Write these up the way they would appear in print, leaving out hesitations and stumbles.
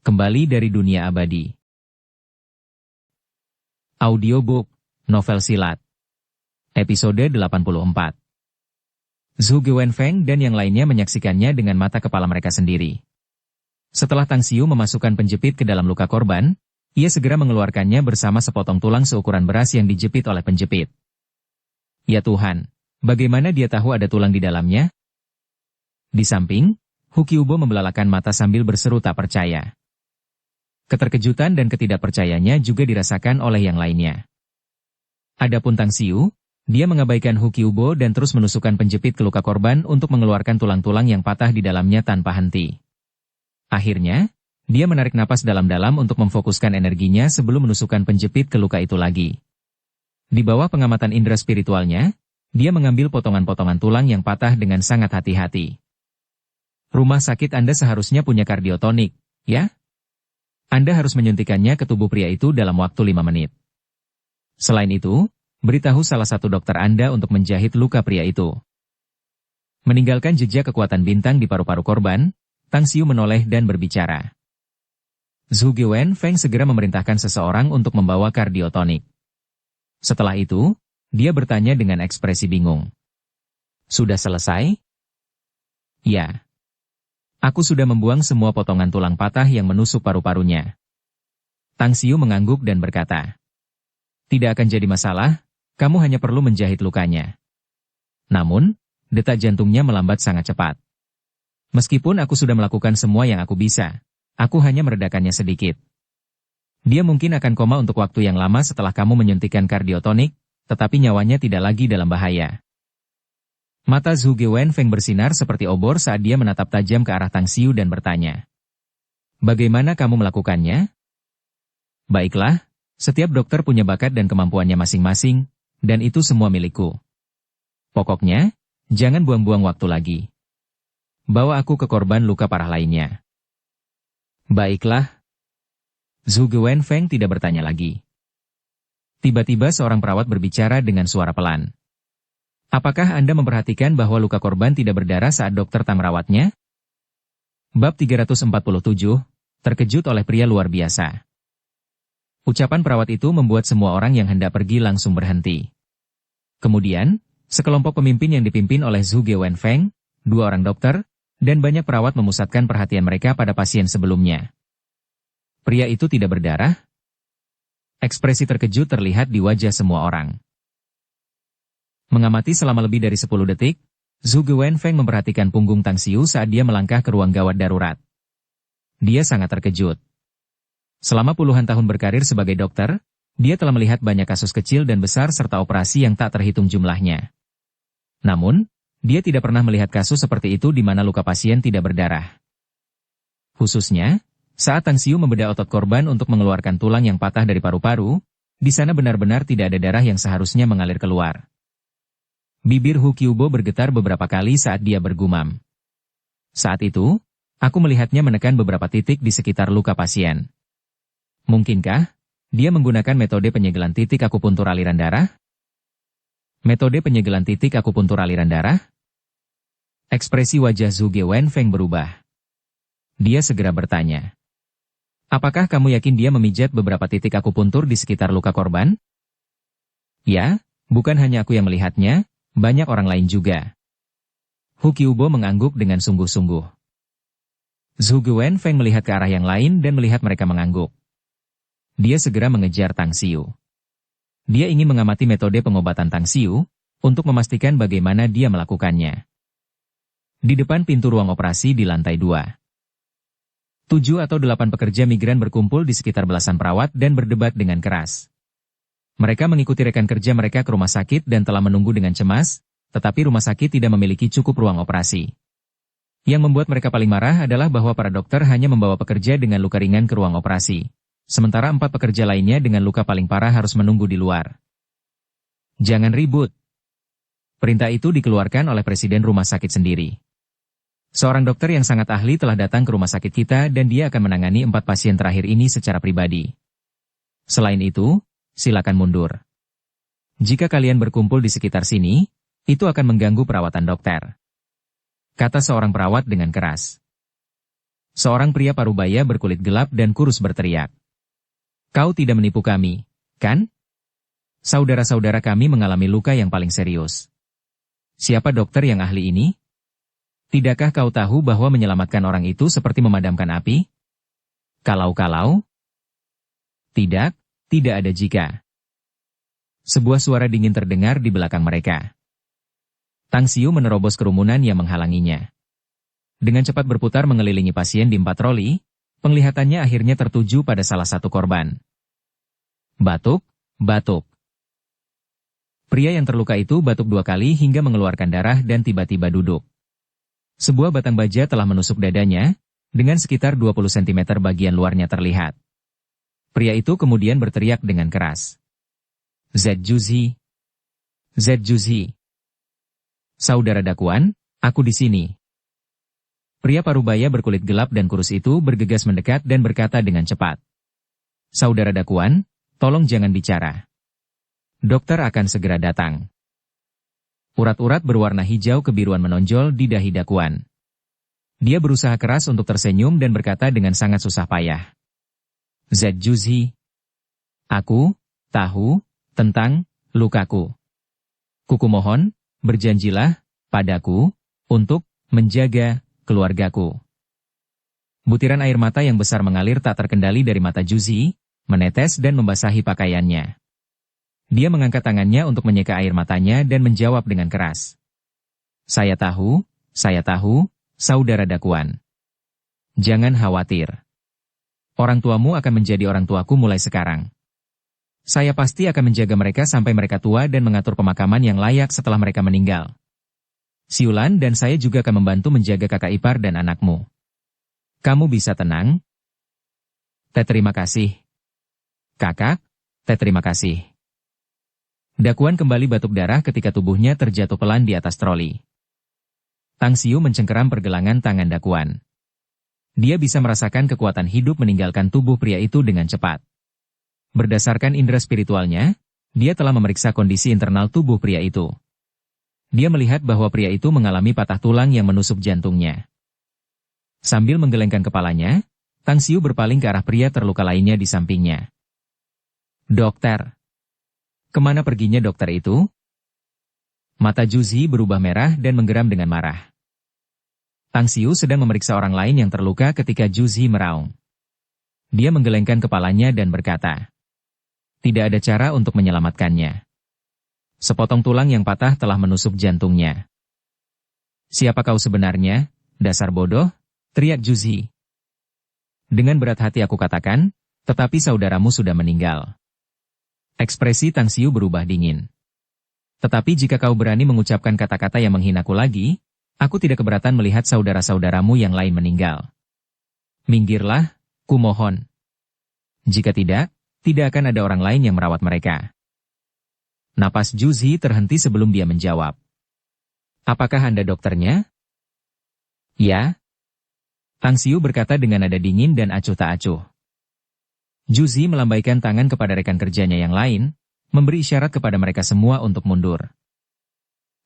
Kembali dari dunia abadi. Audiobook, novel silat. Episode 84. Zhu Gewenfeng dan yang lainnya menyaksikannya dengan mata kepala mereka sendiri. Setelah Tang Xiu memasukkan penjepit ke dalam luka korban, ia segera mengeluarkannya bersama sepotong tulang seukuran beras yang dijepit oleh penjepit. Ya Tuhan, bagaimana dia tahu ada tulang di dalamnya? Di samping, Hu Qiubo membelalakan mata sambil berseru tak percaya. Keterkejutan dan ketidakpercayanya juga dirasakan oleh yang lainnya. Adapun Tang Xiu, dia mengabaikan Hu Qiubo dan terus menusukkan penjepit ke luka korban untuk mengeluarkan tulang-tulang yang patah di dalamnya tanpa henti. Akhirnya, dia menarik napas dalam-dalam untuk memfokuskan energinya sebelum menusukkan penjepit ke luka itu lagi. Di bawah pengamatan indera spiritualnya, dia mengambil potongan-potongan tulang yang patah dengan sangat hati-hati. Rumah sakit Anda seharusnya punya kardiotonik, ya? Anda harus menyuntikannya ke tubuh pria itu dalam waktu 5 menit. Selain itu, beritahu salah satu dokter Anda untuk menjahit luka pria itu. Meninggalkan jejak kekuatan bintang di paru-paru korban, Tang Xiu menoleh dan berbicara. Zhu Gewenfeng segera memerintahkan seseorang untuk membawa kardiotonik. Setelah itu, dia bertanya dengan ekspresi bingung. Sudah selesai? Ya. Aku sudah membuang semua potongan tulang patah yang menusuk paru-parunya. Tang Xiu mengangguk dan berkata, tidak akan jadi masalah, kamu hanya perlu menjahit lukanya. Namun, detak jantungnya melambat sangat cepat. Meskipun aku sudah melakukan semua yang aku bisa, aku hanya meredakannya sedikit. Dia mungkin akan koma untuk waktu yang lama setelah kamu menyuntikkan kardiotonik, tetapi nyawanya tidak lagi dalam bahaya. Mata Zhu Gewenfeng bersinar seperti obor saat dia menatap tajam ke arah Tang Xiu dan bertanya. Bagaimana kamu melakukannya? Baiklah, setiap dokter punya bakat dan kemampuannya masing-masing, dan itu semua milikku. Pokoknya, jangan buang-buang waktu lagi. Bawa aku ke korban luka parah lainnya. Baiklah. Zhu Gewenfeng tidak bertanya lagi. Tiba-tiba seorang perawat berbicara dengan suara pelan. Apakah Anda memperhatikan bahwa luka korban tidak berdarah saat dokter Tang merawatnya? Bab 347, terkejut oleh pria luar biasa. Ucapan perawat itu membuat semua orang yang hendak pergi langsung berhenti. Kemudian, sekelompok pemimpin yang dipimpin oleh Zhu Gewenfeng, 2 orang dokter, dan banyak perawat memusatkan perhatian mereka pada pasien sebelumnya. Pria itu tidak berdarah? Ekspresi terkejut terlihat di wajah semua orang. Mengamati selama lebih dari 10 detik, Zhu Gewenfeng memperhatikan punggung Tang Xiu saat dia melangkah ke ruang gawat darurat. Dia sangat terkejut. Selama puluhan tahun berkarir sebagai dokter, dia telah melihat banyak kasus kecil dan besar serta operasi yang tak terhitung jumlahnya. Namun, dia tidak pernah melihat kasus seperti itu di mana luka pasien tidak berdarah. Khususnya, saat Tang Xiu membedah otot korban untuk mengeluarkan tulang yang patah dari paru-paru, di sana benar-benar tidak ada darah yang seharusnya mengalir keluar. Bibir Hu Qiubo bergetar beberapa kali saat dia bergumam. Saat itu, aku melihatnya menekan beberapa titik di sekitar luka pasien. Mungkinkah dia menggunakan metode penyegelan titik akupuntur aliran darah? Metode penyegelan titik akupuntur aliran darah? Ekspresi wajah Zhu Gewenfeng berubah. Dia segera bertanya. Apakah kamu yakin dia memijat beberapa titik akupuntur di sekitar luka korban? Ya, bukan hanya aku yang melihatnya, banyak orang lain juga. Hu Qiubo mengangguk dengan sungguh-sungguh. Zhu Gewenfeng melihat ke arah yang lain dan melihat mereka mengangguk. Dia segera mengejar Tang Xiu. Dia ingin mengamati metode pengobatan Tang Xiu, untuk memastikan bagaimana dia melakukannya. Di depan pintu ruang operasi di lantai 2. 7 atau 8 pekerja migran berkumpul di sekitar belasan perawat dan berdebat dengan keras. Mereka mengikuti rekan kerja mereka ke rumah sakit dan telah menunggu dengan cemas, tetapi rumah sakit tidak memiliki cukup ruang operasi. Yang membuat mereka paling marah adalah bahwa para dokter hanya membawa pekerja dengan luka ringan ke ruang operasi, sementara 4 pekerja lainnya dengan luka paling parah harus menunggu di luar. Jangan ribut. Perintah itu dikeluarkan oleh presiden rumah sakit sendiri. Seorang dokter yang sangat ahli telah datang ke rumah sakit kita dan dia akan menangani 4 pasien terakhir ini secara pribadi. Selain itu, silakan mundur. Jika kalian berkumpul di sekitar sini, itu akan mengganggu perawatan dokter. Kata seorang perawat dengan keras. Seorang pria parubaya berkulit gelap dan kurus berteriak. Kau tidak menipu kami, kan? Saudara-saudara kami mengalami luka yang paling serius. Siapa dokter yang ahli ini? Tidakkah kau tahu bahwa menyelamatkan orang itu seperti memadamkan api? Kalau-kalau? Tidak, tidak ada jika. Sebuah suara dingin terdengar di belakang mereka. Tang Xiu menerobos kerumunan yang menghalanginya. Dengan cepat berputar mengelilingi pasien di 4 troli, penglihatannya akhirnya tertuju pada salah satu korban. Batuk, batuk. Pria yang terluka itu batuk 2 kali hingga mengeluarkan darah dan tiba-tiba duduk. Sebuah batang baja telah menusuk dadanya, dengan sekitar 20 cm bagian luarnya terlihat. Pria itu kemudian berteriak dengan keras. Z Juzi. Z Juzi. Saudara Dakuan, aku di sini. Pria parubaya berkulit gelap dan kurus itu bergegas mendekat dan berkata dengan cepat. Saudara Dakuan, tolong jangan bicara. Dokter akan segera datang. Urat-urat berwarna hijau kebiruan menonjol di dahi Dakuan. Dia berusaha keras untuk tersenyum dan berkata dengan sangat susah payah. Z Juzi. Aku tahu tentang lukaku. Kuku mohon, berjanjilah padaku untuk menjaga keluargaku. Butiran air mata yang besar mengalir tak terkendali dari mata Juzi, menetes dan membasahi pakaiannya. Dia mengangkat tangannya untuk menyeka air matanya dan menjawab dengan keras. Saya tahu, saudara Dakuan. Jangan khawatir. Orang tuamu akan menjadi orang tuaku mulai sekarang. Saya pasti akan menjaga mereka sampai mereka tua dan mengatur pemakaman yang layak setelah mereka meninggal. Siulan dan saya juga akan membantu menjaga kakak ipar dan anakmu. Kamu bisa tenang? Terima kasih. Kakak, terima kasih. Dakuan kembali batuk darah ketika tubuhnya terjatuh pelan di atas troli. Tang Xiu mencengkeram pergelangan tangan Dakuan. Dia bisa merasakan kekuatan hidup meninggalkan tubuh pria itu dengan cepat. Berdasarkan indera spiritualnya, dia telah memeriksa kondisi internal tubuh pria itu. Dia melihat bahwa pria itu mengalami patah tulang yang menusuk jantungnya. Sambil menggelengkan kepalanya, Tang Xiu berpaling ke arah pria terluka lainnya di sampingnya. Dokter. Kemana perginya dokter itu? Mata Juzi berubah merah dan menggeram dengan marah. Tang Xiu sedang memeriksa orang lain yang terluka ketika Juzi meraung. Dia menggelengkan kepalanya dan berkata, tidak ada cara untuk menyelamatkannya. Sepotong tulang yang patah telah menusuk jantungnya. Siapa kau sebenarnya, dasar bodoh? Teriak Juzi. Dengan berat hati aku katakan, tetapi saudaramu sudah meninggal. Ekspresi Tang Xiu berubah dingin. Tetapi jika kau berani mengucapkan kata-kata yang menghinaku lagi, aku tidak keberatan melihat saudara-saudaramu yang lain meninggal. Minggirlah, kumohon. Jika tidak akan ada orang lain yang merawat mereka. Napas Juzi terhenti sebelum dia menjawab. Apakah Anda dokternya? Ya. Tang Xiu berkata dengan nada dingin dan acuh tak acuh. Juzi melambaikan tangan kepada rekan kerjanya yang lain, memberi isyarat kepada mereka semua untuk mundur.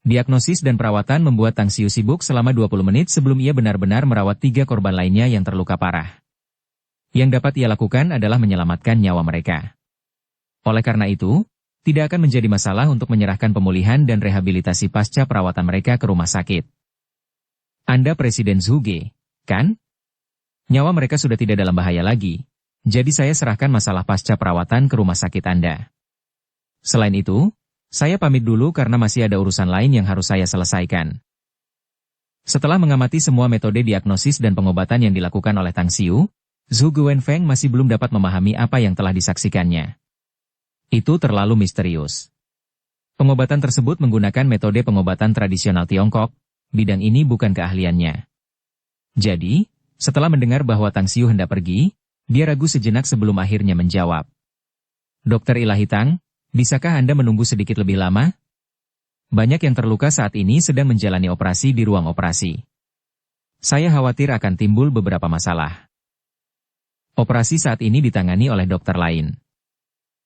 Diagnosis dan perawatan membuat Tang Xiu sibuk selama 20 menit sebelum ia benar-benar merawat 3 korban lainnya yang terluka parah. Yang dapat ia lakukan adalah menyelamatkan nyawa mereka. Oleh karena itu, tidak akan menjadi masalah untuk menyerahkan pemulihan dan rehabilitasi pasca perawatan mereka ke rumah sakit. Anda Presiden Zhuge, kan? Nyawa mereka sudah tidak dalam bahaya lagi, jadi saya serahkan masalah pasca perawatan ke rumah sakit Anda. Selain itu, saya pamit dulu karena masih ada urusan lain yang harus saya selesaikan. Setelah mengamati semua metode diagnosis dan pengobatan yang dilakukan oleh Tang Xiu, Zhu Guwenfeng masih belum dapat memahami apa yang telah disaksikannya. Itu terlalu misterius. Pengobatan tersebut menggunakan metode pengobatan tradisional Tiongkok, bidang ini bukan keahliannya. Jadi, setelah mendengar bahwa Tang Xiu hendak pergi, dia ragu sejenak sebelum akhirnya menjawab. Dokter Ilahi Tang, bisakah Anda menunggu sedikit lebih lama? Banyak yang terluka saat ini sedang menjalani operasi di ruang operasi. Saya khawatir akan timbul beberapa masalah. Operasi saat ini ditangani oleh dokter lain.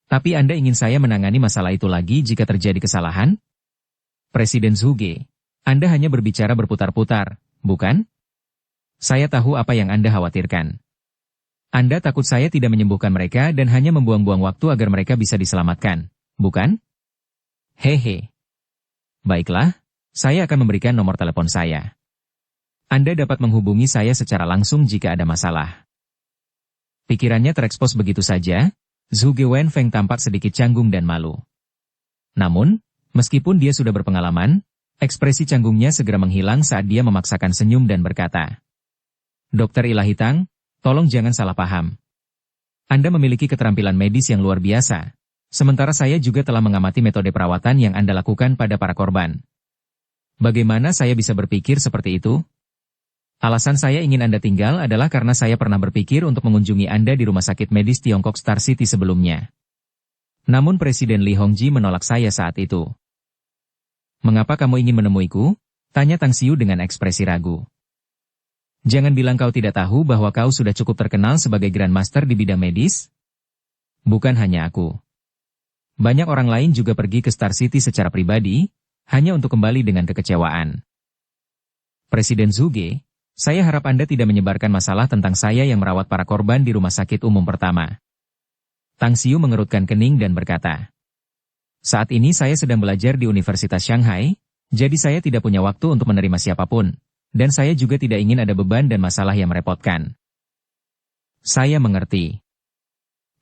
Tapi Anda ingin saya menangani masalah itu lagi jika terjadi kesalahan? Presiden Zhuge, Anda hanya berbicara berputar-putar, bukan? Saya tahu apa yang Anda khawatirkan. Anda takut saya tidak menyembuhkan mereka dan hanya membuang-buang waktu agar mereka bisa diselamatkan, bukan? Hehe. Baiklah, saya akan memberikan nomor telepon saya. Anda dapat menghubungi saya secara langsung jika ada masalah. Pikirannya terekspos begitu saja, Zhuge Wenfeng tampak sedikit canggung dan malu. Namun, meskipun dia sudah berpengalaman, ekspresi canggungnya segera menghilang saat dia memaksakan senyum dan berkata, "Dokter Ilahi Tang, tolong jangan salah paham. Anda memiliki keterampilan medis yang luar biasa, sementara saya juga telah mengamati metode perawatan yang Anda lakukan pada para korban. Bagaimana saya bisa berpikir seperti itu? Alasan saya ingin Anda tinggal adalah karena saya pernah berpikir untuk mengunjungi Anda di rumah sakit medis Tiongkok Star City sebelumnya. Namun Presiden Li Hongji menolak saya saat itu." "Mengapa kamu ingin menemuiku?" tanya Tang Xiu dengan ekspresi ragu. "Jangan bilang kau tidak tahu bahwa kau sudah cukup terkenal sebagai Grandmaster di bidang medis? Bukan hanya aku. Banyak orang lain juga pergi ke Star City secara pribadi, hanya untuk kembali dengan kekecewaan. Presiden Zhuge, saya harap Anda tidak menyebarkan masalah tentang saya yang merawat para korban di rumah sakit umum pertama." Tang Xiu mengerutkan kening dan berkata, "Saat ini saya sedang belajar di Universitas Shanghai, jadi saya tidak punya waktu untuk menerima siapapun, dan saya juga tidak ingin ada beban dan masalah yang merepotkan." "Saya mengerti."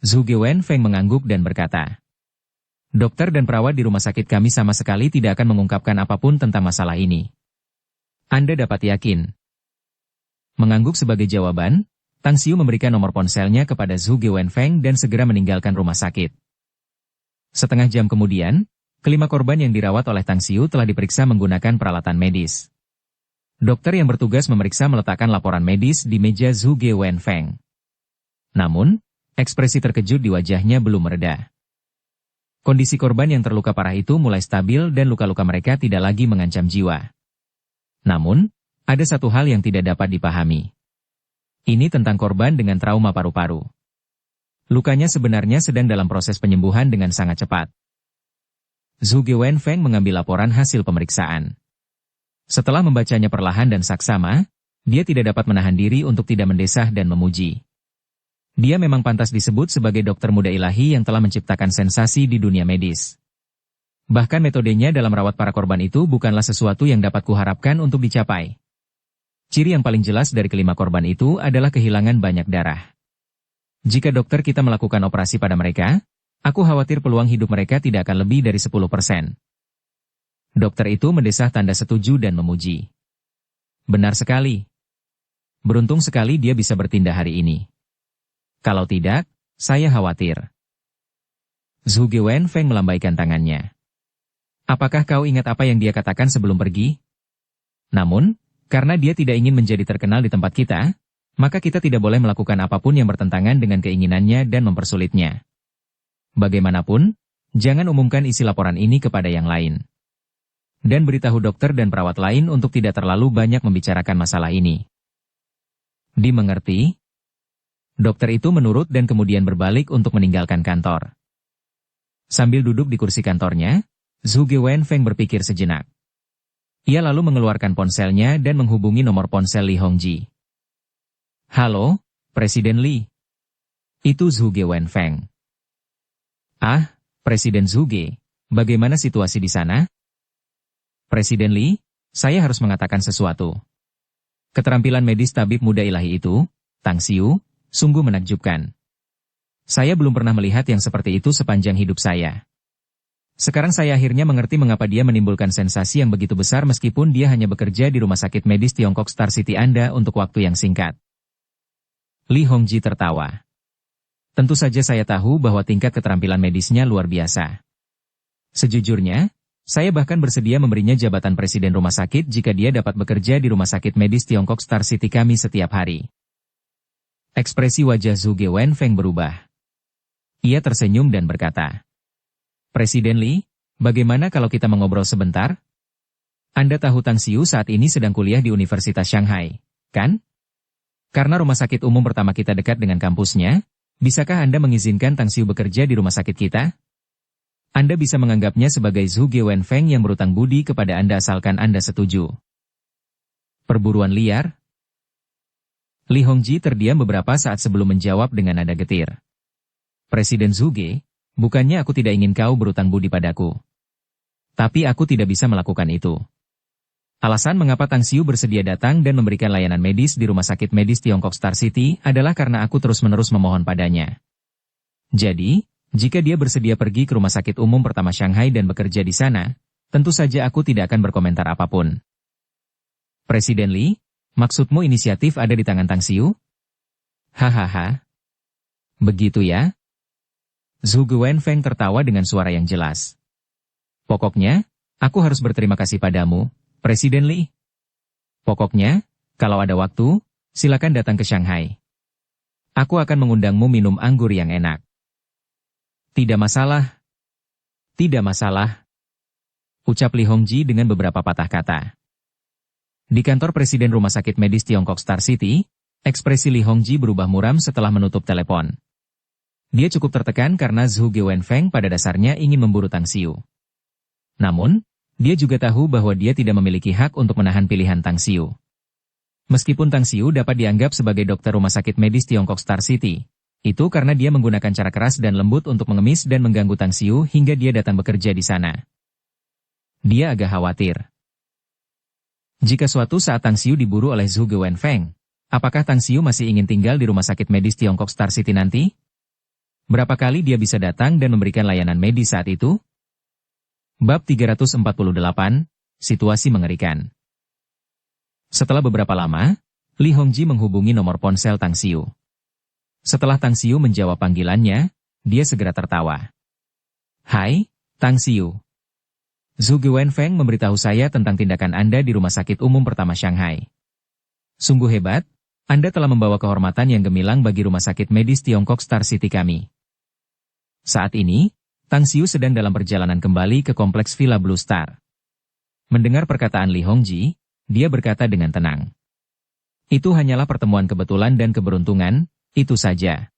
Zhuge Wenfeng mengangguk dan berkata, "Dokter dan perawat di rumah sakit kami sama sekali tidak akan mengungkapkan apapun tentang masalah ini. Anda dapat yakin." Mengangguk sebagai jawaban, Tang Xiu memberikan nomor ponselnya kepada Zhuge Wenfeng dan segera meninggalkan rumah sakit. Setengah jam kemudian, kelima korban yang dirawat oleh Tang Xiu telah diperiksa menggunakan peralatan medis. Dokter yang bertugas memeriksa meletakkan laporan medis di meja Zhuge Wenfeng. Namun, ekspresi terkejut di wajahnya belum mereda. Kondisi korban yang terluka parah itu mulai stabil dan luka-luka mereka tidak lagi mengancam jiwa. Namun, ada satu hal yang tidak dapat dipahami. Ini tentang korban dengan trauma paru-paru. Lukanya sebenarnya sedang dalam proses penyembuhan dengan sangat cepat. Zhuge Wenfeng mengambil laporan hasil pemeriksaan. Setelah membacanya perlahan dan saksama, dia tidak dapat menahan diri untuk tidak mendesah dan memuji. Dia memang pantas disebut sebagai dokter muda ilahi yang telah menciptakan sensasi di dunia medis. Bahkan metodenya dalam merawat para korban itu bukanlah sesuatu yang dapat kuharapkan untuk dicapai. Ciri yang paling jelas dari kelima korban itu adalah kehilangan banyak darah. Jika dokter kita melakukan operasi pada mereka, aku khawatir peluang hidup mereka tidak akan lebih dari 10%. Dokter itu mendesah tanda setuju dan memuji. Benar sekali. Beruntung sekali dia bisa bertindak hari ini. Kalau tidak, saya khawatir. Zhuge Wenfeng melambaikan tangannya. Apakah kau ingat apa yang dia katakan sebelum pergi? Namun, karena dia tidak ingin menjadi terkenal di tempat kita, maka kita tidak boleh melakukan apapun yang bertentangan dengan keinginannya dan mempersulitnya. Bagaimanapun, jangan umumkan isi laporan ini kepada yang lain. Dan beritahu dokter dan perawat lain untuk tidak terlalu banyak membicarakan masalah ini. Dimengerti? Dokter itu menurut dan kemudian berbalik untuk meninggalkan kantor. Sambil duduk di kursi kantornya, Zhuge Wenfeng berpikir sejenak. Ia lalu mengeluarkan ponselnya dan menghubungi nomor ponsel Li Hongji. "Halo, Presiden Li." Itu Zhuge Wenfeng. "Ah, Presiden Zhuge, bagaimana situasi di sana?" "Presiden Li, saya harus mengatakan sesuatu. Keterampilan medis tabib muda ilahi itu, Tang Xiu, sungguh menakjubkan. Saya belum pernah melihat yang seperti itu sepanjang hidup saya. Sekarang saya akhirnya mengerti mengapa dia menimbulkan sensasi yang begitu besar meskipun dia hanya bekerja di rumah sakit medis Tiongkok Star City Anda untuk waktu yang singkat." Li Hongji tertawa. "Tentu saja saya tahu bahwa tingkat keterampilan medisnya luar biasa. Sejujurnya, saya bahkan bersedia memberinya jabatan presiden rumah sakit jika dia dapat bekerja di rumah sakit medis Tiongkok Star City kami setiap hari." Ekspresi wajah Zhuge Wenfeng berubah. Ia tersenyum dan berkata, "Presiden Li, bagaimana kalau kita mengobrol sebentar? Anda tahu Tang Xiu saat ini sedang kuliah di Universitas Shanghai, kan? Karena rumah sakit umum pertama kita dekat dengan kampusnya, bisakah Anda mengizinkan Tang Xiu bekerja di rumah sakit kita? Anda bisa menganggapnya sebagai Zhuge Wenfeng yang berutang budi kepada Anda asalkan Anda setuju." "Perburuan liar?" Li Hongji terdiam beberapa saat sebelum menjawab dengan nada getir. Presiden Zhuge, bukannya aku tidak ingin kau berutang budi padaku. Tapi aku tidak bisa melakukan itu. Alasan mengapa Tang Xiu bersedia datang dan memberikan layanan medis di Rumah Sakit Medis Tiongkok Star City adalah karena aku terus-menerus memohon padanya. Jadi, jika dia bersedia pergi ke Rumah Sakit Umum Pertama Shanghai dan bekerja di sana, tentu saja aku tidak akan berkomentar apapun. Presiden Li, maksudmu inisiatif ada di tangan Tang Xiu? Hahaha. Begitu ya? Zhuge Wenfeng tertawa dengan suara yang jelas. Pokoknya, aku harus berterima kasih padamu, Presiden Li. Pokoknya, kalau ada waktu, silakan datang ke Shanghai. Aku akan mengundangmu minum anggur yang enak. Tidak masalah. Tidak masalah. Ucap Li Hongji dengan beberapa patah kata. Di kantor Presiden Rumah Sakit Medis Tiongkok Star City, ekspresi Li Hongji berubah muram setelah menutup telepon. Dia cukup tertekan karena Zhuge Wenfeng pada dasarnya ingin memburu Tang Xiu. Namun, dia juga tahu bahwa dia tidak memiliki hak untuk menahan pilihan Tang Xiu. Meskipun Tang Xiu dapat dianggap sebagai dokter Rumah Sakit Medis Tiongkok Star City, itu karena dia menggunakan cara keras dan lembut untuk mengemis dan mengganggu Tang Xiu hingga dia datang bekerja di sana. Dia agak khawatir. Jika suatu saat Tang Xiu diburu oleh Zhuge Wenfeng, apakah Tang Xiu masih ingin tinggal di Rumah Sakit Medis Tiongkok Star City nanti? Berapa kali dia bisa datang dan memberikan layanan medis saat itu? Bab 348, Situasi Mengerikan. Setelah beberapa lama, Li Hongji menghubungi nomor ponsel Tang Xiu. Setelah Tang Xiu menjawab panggilannya, dia segera tertawa. Hai, Tang Xiu. Zhuge Wenfeng memberitahu saya tentang tindakan Anda di Rumah Sakit Umum Pertama Shanghai. Sungguh hebat, Anda telah membawa kehormatan yang gemilang bagi Rumah Sakit Medis Tiongkok Star City kami. Saat ini, Tang Xiu sedang dalam perjalanan kembali ke kompleks Villa Blue Star. Mendengar perkataan Li Hongji, dia berkata dengan tenang. Itu hanyalah pertemuan kebetulan dan keberuntungan, itu saja.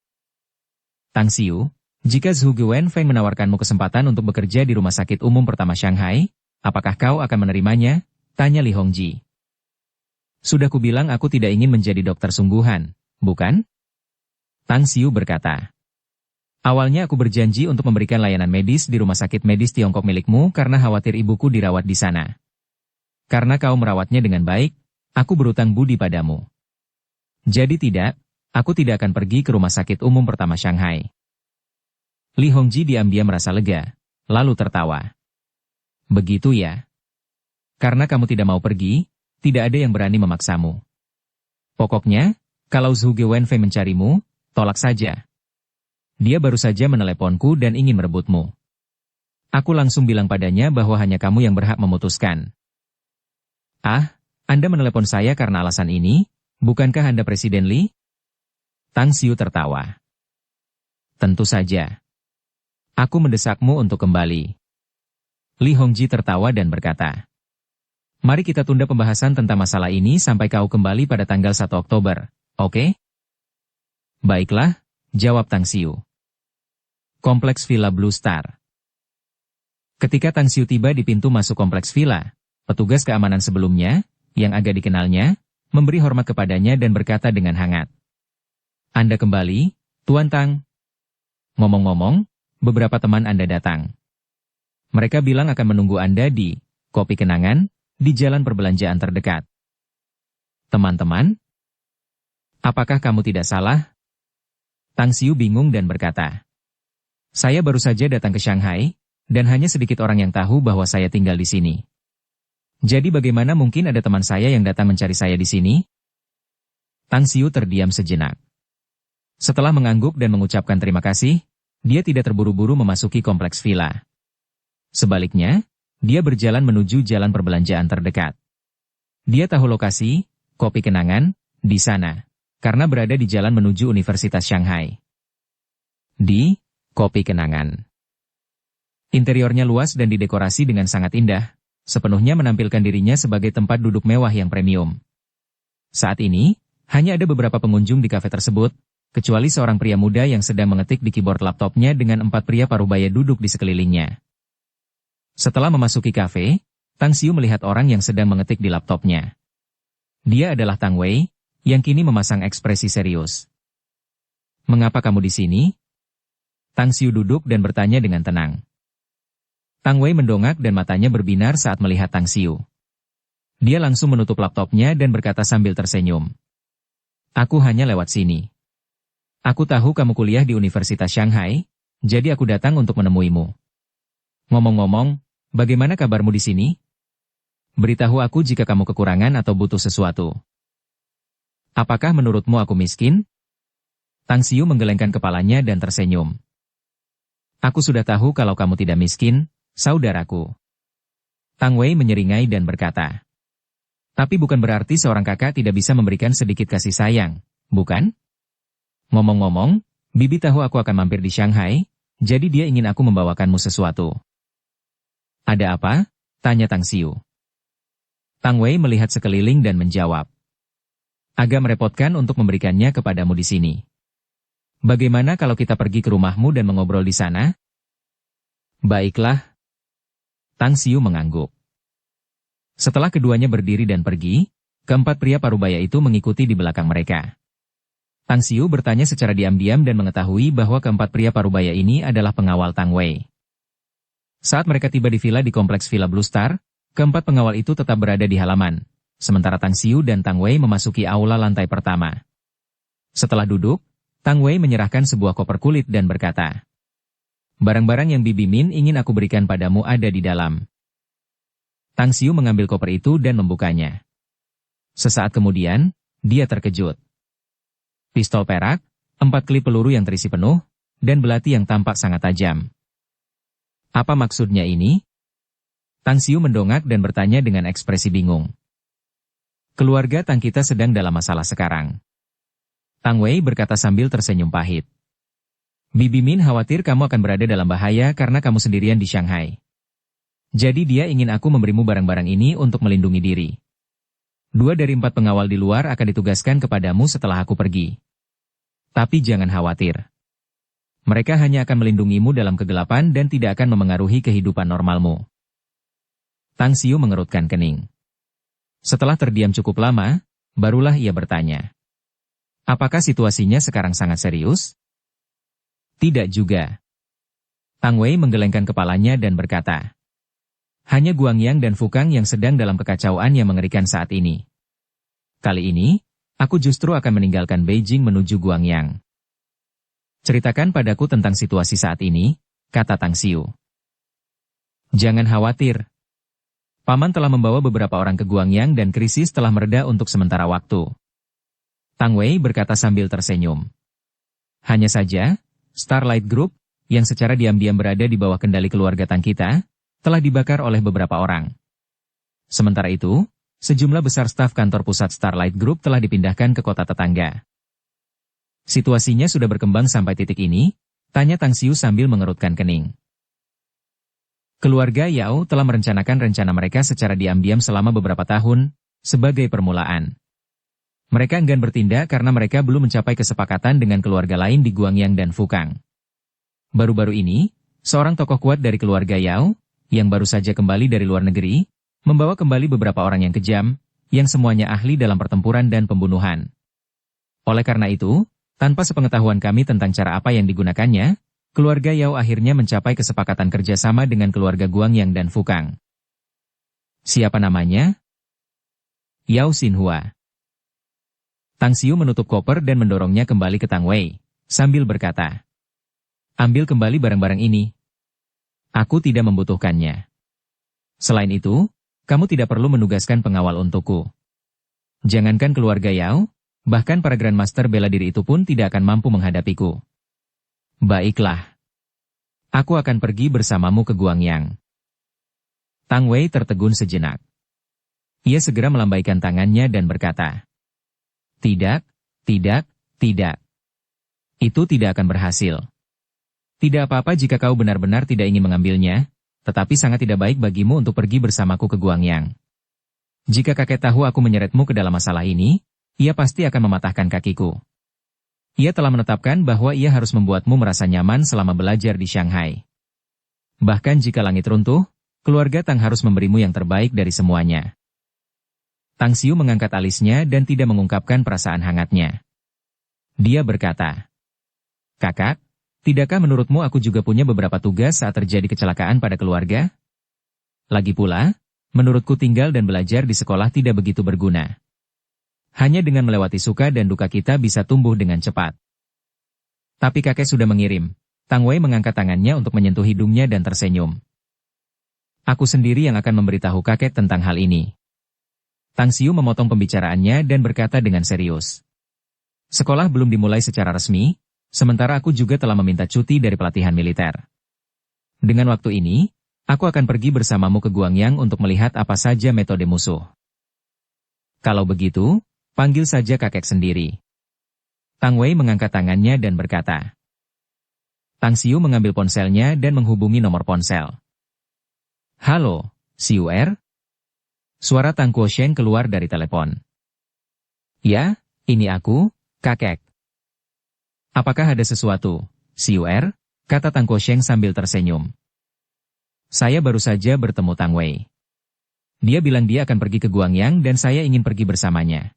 Tang Xiu, jika Zhuge Wenfeng menawarkanmu kesempatan untuk bekerja di Rumah Sakit Umum Pertama Shanghai, apakah kau akan menerimanya? Tanya Li Hongji. Sudah kubilang aku tidak ingin menjadi dokter sungguhan, bukan? Tang Xiu berkata. Awalnya aku berjanji untuk memberikan layanan medis di Rumah Sakit Medis Tiongkok milikmu karena khawatir ibuku dirawat di sana. Karena kau merawatnya dengan baik, aku berutang budi padamu. Jadi tidak, aku tidak akan pergi ke Rumah Sakit Umum Pertama Shanghai. Li Hongji diam-diam merasa lega, lalu tertawa. Begitu ya. Karena kamu tidak mau pergi, tidak ada yang berani memaksamu. Pokoknya, kalau Zhuge Wenfeng mencarimu, tolak saja. Dia baru saja meneleponku dan ingin merebutmu. Aku langsung bilang padanya bahwa hanya kamu yang berhak memutuskan. Ah, Anda menelepon saya karena alasan ini, bukankah Anda Presiden Li? Tang Xiu tertawa. Tentu saja. Aku mendesakmu untuk kembali. Li Hongji tertawa dan berkata. Mari kita tunda pembahasan tentang masalah ini sampai kau kembali pada tanggal 1 Oktober, oke? Baiklah. Jawab Tang Xiu. Kompleks Villa Blue Star. Ketika Tang Xiu tiba di pintu masuk kompleks villa, petugas keamanan sebelumnya, yang agak dikenalnya, memberi hormat kepadanya dan berkata dengan hangat. Anda kembali, Tuan Tang. Ngomong-ngomong, beberapa teman Anda datang. Mereka bilang akan menunggu Anda di Kopi Kenangan, di jalan perbelanjaan terdekat. Teman-teman? Apakah kamu tidak salah? Tang Xiu bingung dan berkata, saya baru saja datang ke Shanghai, dan hanya sedikit orang yang tahu bahwa saya tinggal di sini. Jadi bagaimana mungkin ada teman saya yang datang mencari saya di sini? Tang Xiu terdiam sejenak. Setelah mengangguk dan mengucapkan terima kasih, dia tidak terburu-buru memasuki kompleks villa. Sebaliknya, dia berjalan menuju jalan perbelanjaan terdekat. Dia tahu lokasi, Kopi Kenangan, di sana. Karena berada di jalan menuju Universitas Shanghai. Di Kopi Kenangan. Interiornya luas dan didekorasi dengan sangat indah, sepenuhnya menampilkan dirinya sebagai tempat duduk mewah yang premium. Saat ini, hanya ada beberapa pengunjung di kafe tersebut, kecuali seorang pria muda yang sedang mengetik di keyboard laptopnya dengan 4 pria parubaya duduk di sekelilingnya. Setelah memasuki kafe, Tang Xiu melihat orang yang sedang mengetik di laptopnya. Dia adalah Tang Wei, yang kini memasang ekspresi serius. "Mengapa kamu di sini?" Tang Xiu duduk dan bertanya dengan tenang. Tang Wei mendongak dan matanya berbinar saat melihat Tang Xiu. Dia langsung menutup laptopnya dan berkata sambil tersenyum. "Aku hanya lewat sini. Aku tahu kamu kuliah di Universitas Shanghai, jadi aku datang untuk menemuimu. Ngomong-ngomong, bagaimana kabarmu di sini? Beritahu aku jika kamu kekurangan atau butuh sesuatu. Apakah menurutmu aku miskin?" Tang Xiu menggelengkan kepalanya dan tersenyum. "Aku sudah tahu kalau kamu tidak miskin, saudaraku." Tang Wei menyeringai dan berkata, "Tapi bukan berarti seorang kakak tidak bisa memberikan sedikit kasih sayang, bukan? Ngomong-ngomong, bibi tahu aku akan mampir di Shanghai, jadi dia ingin aku membawakanmu sesuatu." "Ada apa?" tanya Tang Xiu. Tang Wei melihat sekeliling dan menjawab, "Agak merepotkan untuk memberikannya kepadamu di sini. Bagaimana kalau kita pergi ke rumahmu dan mengobrol di sana?" "Baiklah." Tang Xiu mengangguk. Setelah keduanya berdiri dan pergi, keempat pria parubaya itu mengikuti di belakang mereka. Tang Xiu bertanya secara diam-diam dan mengetahui bahwa keempat pria parubaya ini adalah pengawal Tang Wei. Saat mereka tiba di villa di kompleks Villa Blue Star, keempat pengawal itu tetap berada di halaman, sementara Tang Xiu dan Tang Wei memasuki aula lantai pertama. Setelah duduk, Tang Wei menyerahkan sebuah koper kulit dan berkata, "Barang-barang yang Bibi Min ingin aku berikan padamu ada di dalam." Tang Xiu mengambil koper itu dan membukanya. Sesaat kemudian, dia terkejut. Pistol perak, 4 klip peluru yang terisi penuh, dan belati yang tampak sangat tajam. "Apa maksudnya ini?" Tang Xiu mendongak dan bertanya dengan ekspresi bingung. "Keluarga Tang kita sedang dalam masalah sekarang." Tang Wei berkata sambil tersenyum pahit. "Bibi Min khawatir kamu akan berada dalam bahaya karena kamu sendirian di Shanghai. Jadi dia ingin aku memberimu barang-barang ini untuk melindungi diri. 2 dari 4 pengawal di luar akan ditugaskan kepadamu setelah aku pergi. Tapi jangan khawatir. Mereka hanya akan melindungimu dalam kegelapan dan tidak akan memengaruhi kehidupan normalmu." Tang Xiu mengerutkan kening. Setelah terdiam cukup lama, barulah ia bertanya, "Apakah situasinya sekarang sangat serius?" "Tidak juga." Tang Wei menggelengkan kepalanya dan berkata, "Hanya Guangyang dan Fukang yang sedang dalam kekacauan yang mengerikan saat ini. Kali ini, aku justru akan meninggalkan Beijing menuju Guangyang." "Ceritakan padaku tentang situasi saat ini," kata Tang Xiu. "Jangan khawatir. Paman telah membawa beberapa orang ke Guangyang dan krisis telah mereda untuk sementara waktu." Tang Wei berkata sambil tersenyum. "Hanya saja, Starlight Group, yang secara diam-diam berada di bawah kendali keluarga Tang kita, telah dibakar oleh beberapa orang. Sementara itu, sejumlah besar staf kantor pusat Starlight Group telah dipindahkan ke kota tetangga." "Situasinya sudah berkembang sampai titik ini?" tanya Tang Xiu sambil mengerutkan kening. Keluarga Yao telah merencanakan rencana mereka secara diam-diam selama beberapa tahun, sebagai permulaan. Mereka enggan bertindak karena mereka belum mencapai kesepakatan dengan keluarga lain di Guangyang dan Fukang. Baru-baru ini, seorang tokoh kuat dari keluarga Yao, yang baru saja kembali dari luar negeri, membawa kembali beberapa orang yang kejam, yang semuanya ahli dalam pertempuran dan pembunuhan. Oleh karena itu, tanpa sepengetahuan kami tentang cara apa yang digunakannya, keluarga Yao akhirnya mencapai kesepakatan kerjasama dengan keluarga Guangyang dan Fukang. "Siapa namanya?" "Yao Xinhua." Tang Xiu menutup koper dan mendorongnya kembali ke Tang Wei, sambil berkata, "Ambil kembali barang-barang ini. Aku tidak membutuhkannya. Selain itu, kamu tidak perlu menugaskan pengawal untukku. Jangankan keluarga Yao, bahkan para Grandmaster bela diri itu pun tidak akan mampu menghadapiku." "Baiklah. Aku akan pergi bersamamu ke Guangyang." Tang Wei tertegun sejenak. Ia segera melambaikan tangannya dan berkata, "Tidak, tidak, tidak. Itu tidak akan berhasil. Tidak apa-apa jika kau benar-benar tidak ingin mengambilnya, tetapi sangat tidak baik bagimu untuk pergi bersamaku ke Guangyang. Jika kakek tahu aku menyeretmu ke dalam masalah ini, ia pasti akan mematahkan kakiku. Ia telah menetapkan bahwa ia harus membuatmu merasa nyaman selama belajar di Shanghai. Bahkan jika langit runtuh, keluarga Tang harus memberimu yang terbaik dari semuanya." Tang Xiu mengangkat alisnya dan tidak mengungkapkan perasaan hangatnya. Dia berkata, "Kakak, tidakkah menurutmu aku juga punya beberapa tugas saat terjadi kecelakaan pada keluarga? Lagi pula, menurutku tinggal dan belajar di sekolah tidak begitu berguna. Hanya dengan melewati suka dan duka kita bisa tumbuh dengan cepat." Tapi kakek sudah mengirim. Tang Wei mengangkat tangannya untuk menyentuh hidungnya dan tersenyum. "Aku sendiri yang akan memberitahu kakek tentang hal ini." Tang Xiu memotong pembicaraannya dan berkata dengan serius. "Sekolah belum dimulai secara resmi, sementara aku juga telah meminta cuti dari pelatihan militer. Dengan waktu ini, aku akan pergi bersamamu ke Guangyang untuk melihat apa saja metode musuh. Kalau begitu, panggil saja kakek sendiri." Tang Wei mengangkat tangannya dan berkata. Tang Xiu mengambil ponselnya dan menghubungi nomor ponsel. "Halo, Xiu Er?" Suara Tang Kuosheng keluar dari telepon. "Ya, ini aku, kakek." "Apakah ada sesuatu, Xiu Er?" kata Tang Kuosheng sambil tersenyum. "Saya baru saja bertemu Tang Wei. Dia bilang dia akan pergi ke Guangyang dan saya ingin pergi bersamanya.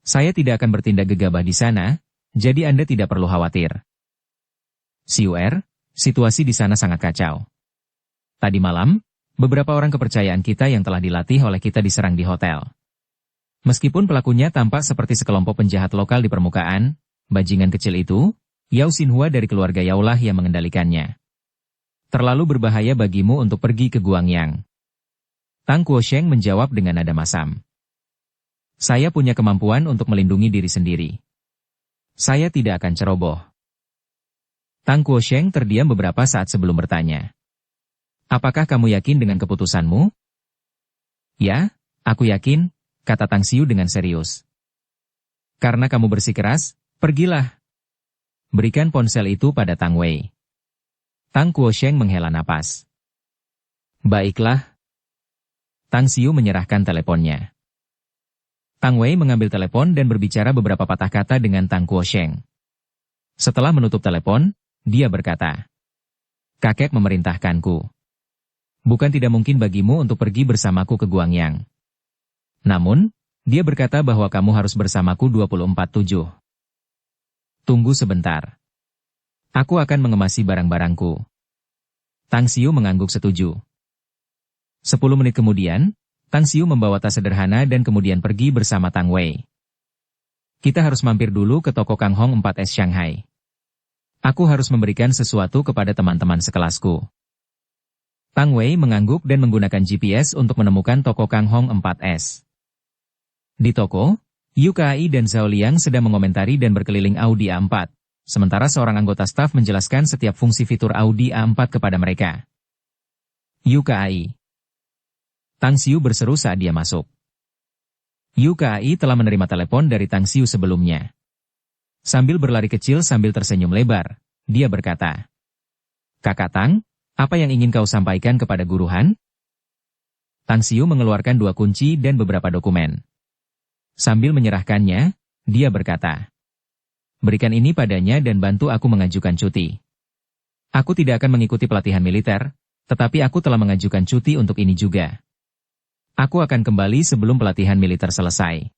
Saya tidak akan bertindak gegabah di sana, jadi Anda tidak perlu khawatir." "Xiu Er, situasi di sana sangat kacau. Tadi malam, beberapa orang kepercayaan kita yang telah dilatih oleh kita diserang di hotel. Meskipun pelakunya tampak seperti sekelompok penjahat lokal di permukaan, bajingan kecil itu, Yao Xinhua dari keluarga Yao lah yang mengendalikannya. Terlalu berbahaya bagimu untuk pergi ke Guangyang." Tang Kuosheng menjawab dengan nada masam. "Saya punya kemampuan untuk melindungi diri sendiri. Saya tidak akan ceroboh." Tang Kuosheng terdiam beberapa saat sebelum bertanya. "Apakah kamu yakin dengan keputusanmu?" "Ya, aku yakin," kata Tang Xiu dengan serius. "Karena kamu bersikeras, pergilah. Berikan ponsel itu pada Tang Wei." Tang Kuosheng menghela napas. "Baiklah." Tang Xiu menyerahkan teleponnya. Tang Wei mengambil telepon dan berbicara beberapa patah kata dengan Tang Kuosheng. Setelah menutup telepon, dia berkata, "Kakek memerintahkanku. Bukan tidak mungkin bagimu untuk pergi bersamaku ke Guangyang. Namun, dia berkata bahwa kamu harus bersamaku 24/7. Tunggu sebentar. Aku akan mengemasi barang-barangku." Tang Xiu mengangguk setuju. 10 menit kemudian, Tang Xiu membawa tas sederhana dan kemudian pergi bersama Tang Wei. "Kita harus mampir dulu ke toko Kang Hong 4S Shanghai. Aku harus memberikan sesuatu kepada teman-teman sekelasku." Tang Wei mengangguk dan menggunakan GPS untuk menemukan toko Kang Hong 4S. Di toko, Yu Kai dan Zhao Liang sedang mengomentari dan berkeliling Audi A4, sementara seorang anggota staf menjelaskan setiap fungsi fitur Audi A4 kepada mereka. "Yu Kai." Tang Xiu berseru saat dia masuk. Yu Kai telah menerima telepon dari Tang Xiu sebelumnya. Sambil berlari kecil sambil tersenyum lebar, dia berkata, "Kakak Tang, apa yang ingin kau sampaikan kepada Guru Han?" Tang Xiu mengeluarkan 2 kunci dan beberapa dokumen. Sambil menyerahkannya, dia berkata, "Berikan ini padanya dan bantu aku mengajukan cuti. Aku tidak akan mengikuti pelatihan militer, tetapi aku telah mengajukan cuti untuk ini juga. Aku akan kembali sebelum pelatihan militer selesai."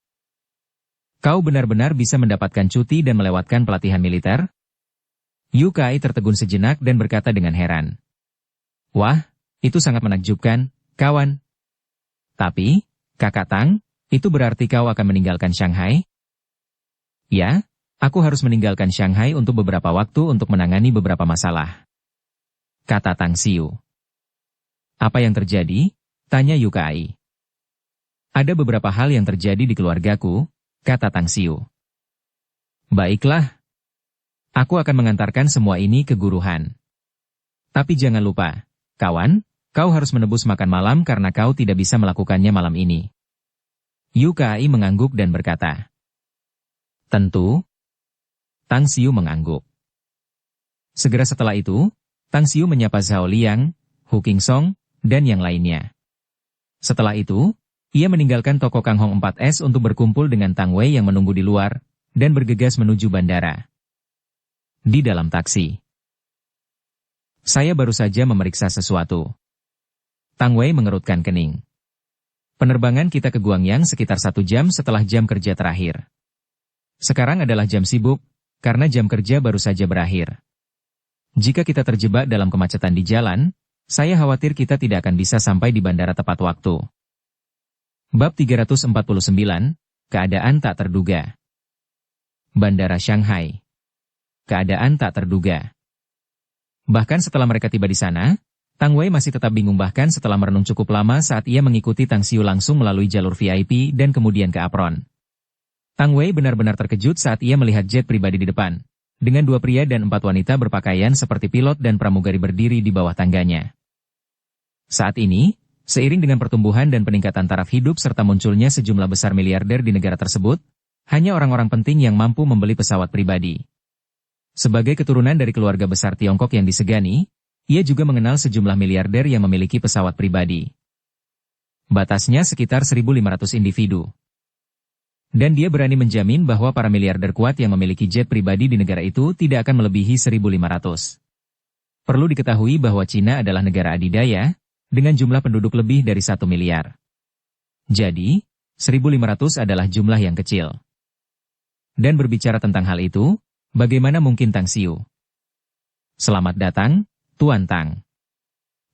"Kau benar-benar bisa mendapatkan cuti dan melewatkan pelatihan militer?" Yu Kai tertegun sejenak dan berkata dengan heran. "Wah, itu sangat menakjubkan, kawan. Tapi, Kakak Tang, itu berarti kau akan meninggalkan Shanghai?" "Ya, aku harus meninggalkan Shanghai untuk beberapa waktu untuk menangani beberapa masalah," kata Tang Xiu. "Apa yang terjadi?" tanya Yu Kai. "Ada beberapa hal yang terjadi di keluargaku," kata Tang Xiu. "Baiklah. Aku akan mengantarkan semua ini ke Guru Han. Tapi jangan lupa, kawan, kau harus menebus makan malam karena kau tidak bisa melakukannya malam ini." Yu Kai mengangguk dan berkata, "Tentu." Tang Xiu mengangguk. Segera setelah itu, Tang Xiu menyapa Zhao Liang, Hu Qingsong, dan yang lainnya. Setelah itu, ia meninggalkan toko Kang Hong 4S untuk berkumpul dengan Tang Wei yang menunggu di luar, dan bergegas menuju bandara. Di dalam taksi. "Saya baru saja memeriksa sesuatu." Tang Wei mengerutkan kening. Penerbangan kita ke Guangyang sekitar 1 jam setelah jam kerja terakhir. Sekarang adalah jam sibuk, karena jam kerja baru saja berakhir. Jika kita terjebak dalam kemacetan di jalan, saya khawatir kita tidak akan bisa sampai di bandara tepat waktu. Bab 349, Keadaan tak terduga. Bandara Shanghai. Keadaan tak terduga. Bahkan setelah mereka tiba di sana, Tang Wei masih tetap bingung bahkan setelah merenung cukup lama saat ia mengikuti Tang Xiu langsung melalui jalur VIP dan kemudian ke apron. Tang Wei benar-benar terkejut saat ia melihat jet pribadi di depan, dengan 2 pria dan 4 wanita berpakaian seperti pilot dan pramugari berdiri di bawah tangganya. Saat ini, seiring dengan pertumbuhan dan peningkatan taraf hidup serta munculnya sejumlah besar miliarder di negara tersebut, hanya orang-orang penting yang mampu membeli pesawat pribadi. Sebagai keturunan dari keluarga besar Tiongkok yang disegani, ia juga mengenal sejumlah miliarder yang memiliki pesawat pribadi. Batasnya sekitar 1.500 individu. Dan dia berani menjamin bahwa para miliarder kuat yang memiliki jet pribadi di negara itu tidak akan melebihi 1.500. Perlu diketahui bahwa Cina adalah negara adidaya, dengan jumlah penduduk lebih dari 1 miliar. Jadi, 1.500 adalah jumlah yang kecil. Dan berbicara tentang hal itu, bagaimana mungkin Tang Xiu? Selamat datang, Tuan Tang.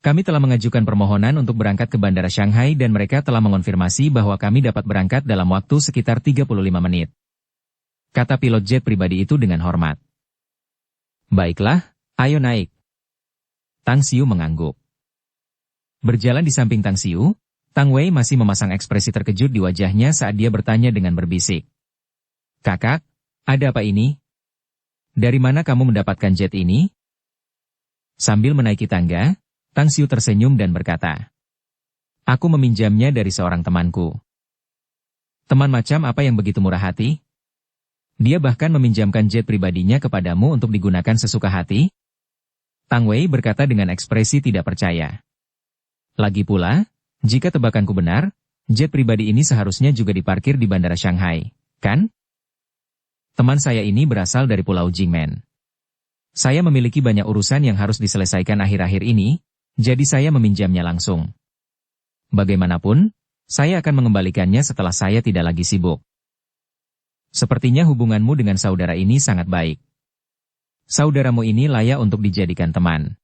Kami telah mengajukan permohonan untuk berangkat ke Bandara Shanghai dan mereka telah mengonfirmasi bahwa kami dapat berangkat dalam waktu sekitar 35 menit. Kata pilot jet pribadi itu dengan hormat. Baiklah, ayo naik. Tang Xiu mengangguk. Berjalan di samping Tang Xiu, Tang Wei masih memasang ekspresi terkejut di wajahnya saat dia bertanya dengan berbisik. Kakak, ada apa ini? Dari mana kamu mendapatkan jet ini? Sambil menaiki tangga, Tang Xiu tersenyum dan berkata, aku meminjamnya dari seorang temanku. Teman macam apa yang begitu murah hati? Dia bahkan meminjamkan jet pribadinya kepadamu untuk digunakan sesuka hati? Tang Wei berkata dengan ekspresi tidak percaya. Lagi pula, jika tebakanku benar, jet pribadi ini seharusnya juga diparkir di Bandara Shanghai, kan? Teman saya ini berasal dari Pulau Jingmen. Saya memiliki banyak urusan yang harus diselesaikan akhir-akhir ini, jadi saya meminjamnya langsung. Bagaimanapun, saya akan mengembalikannya setelah saya tidak lagi sibuk. Sepertinya hubunganmu dengan saudara ini sangat baik. Saudaramu ini layak untuk dijadikan teman.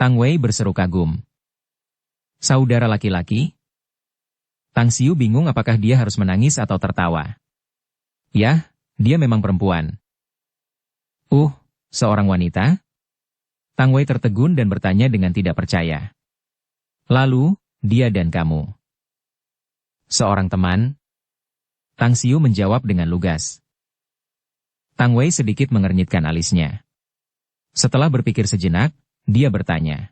Tang Wei berseru kagum. Saudara laki-laki? Tang Xiu bingung apakah dia harus menangis atau tertawa. Yah, dia memang perempuan. Seorang wanita? Tang Wei tertegun dan bertanya dengan tidak percaya. Lalu, dia dan kamu? Seorang teman? Tang Xiu menjawab dengan lugas. Tang Wei sedikit mengernyitkan alisnya. Setelah berpikir sejenak, dia bertanya.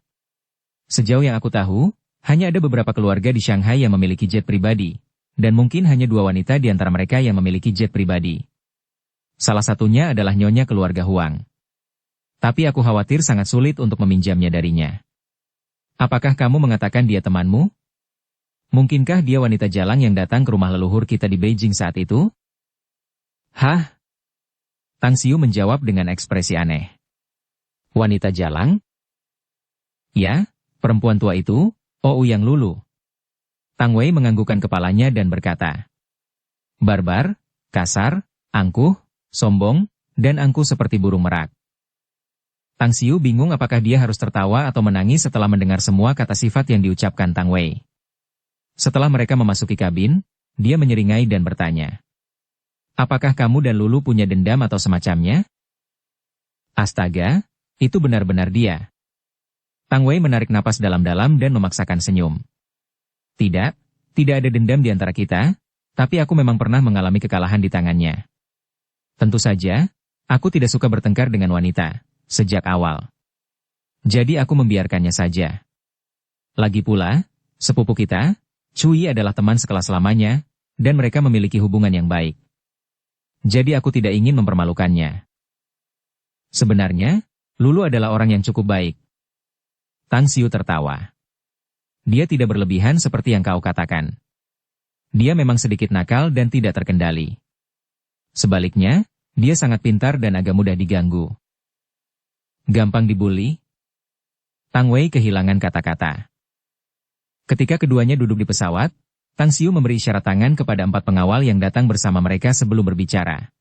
Sejauh yang aku tahu, hanya ada beberapa keluarga di Shanghai yang memiliki jet pribadi, dan mungkin hanya 2 wanita di antara mereka yang memiliki jet pribadi. Salah satunya adalah nyonya keluarga Huang. Tapi aku khawatir sangat sulit untuk meminjamnya darinya. Apakah kamu mengatakan dia temanmu? Mungkinkah dia wanita jalang yang datang ke rumah leluhur kita di Beijing saat itu? Hah? Tang Xiu menjawab dengan ekspresi aneh. Wanita jalang? Ya, perempuan tua itu, Yang Lulu. Tang Wei menganggukkan kepalanya dan berkata. Barbar, kasar, angkuh, sombong, dan angkuh seperti burung merak. Tang Xiu bingung apakah dia harus tertawa atau menangis setelah mendengar semua kata sifat yang diucapkan Tang Wei. Setelah mereka memasuki kabin, dia menyeringai dan bertanya. Apakah kamu dan Lulu punya dendam atau semacamnya? Astaga, itu benar-benar dia. Tang Wei menarik napas dalam-dalam dan memaksakan senyum. Tidak ada dendam di antara kita, tapi aku memang pernah mengalami kekalahan di tangannya. Tentu saja, aku tidak suka bertengkar dengan wanita. Sejak awal. Jadi aku membiarkannya saja. Lagi pula, sepupu kita, Cui adalah teman sekelas lamanya, dan mereka memiliki hubungan yang baik. Jadi aku tidak ingin mempermalukannya. Sebenarnya, Lulu adalah orang yang cukup baik. Tang Xiu tertawa. Dia tidak berlebihan seperti yang kau katakan. Dia memang sedikit nakal dan tidak terkendali. Sebaliknya, dia sangat pintar dan agak mudah diganggu. Gampang dibully? Tang Wei kehilangan kata-kata. Ketika keduanya duduk di pesawat, Tang Xiu memberi isyarat tangan kepada 4 pengawal yang datang bersama mereka sebelum berbicara.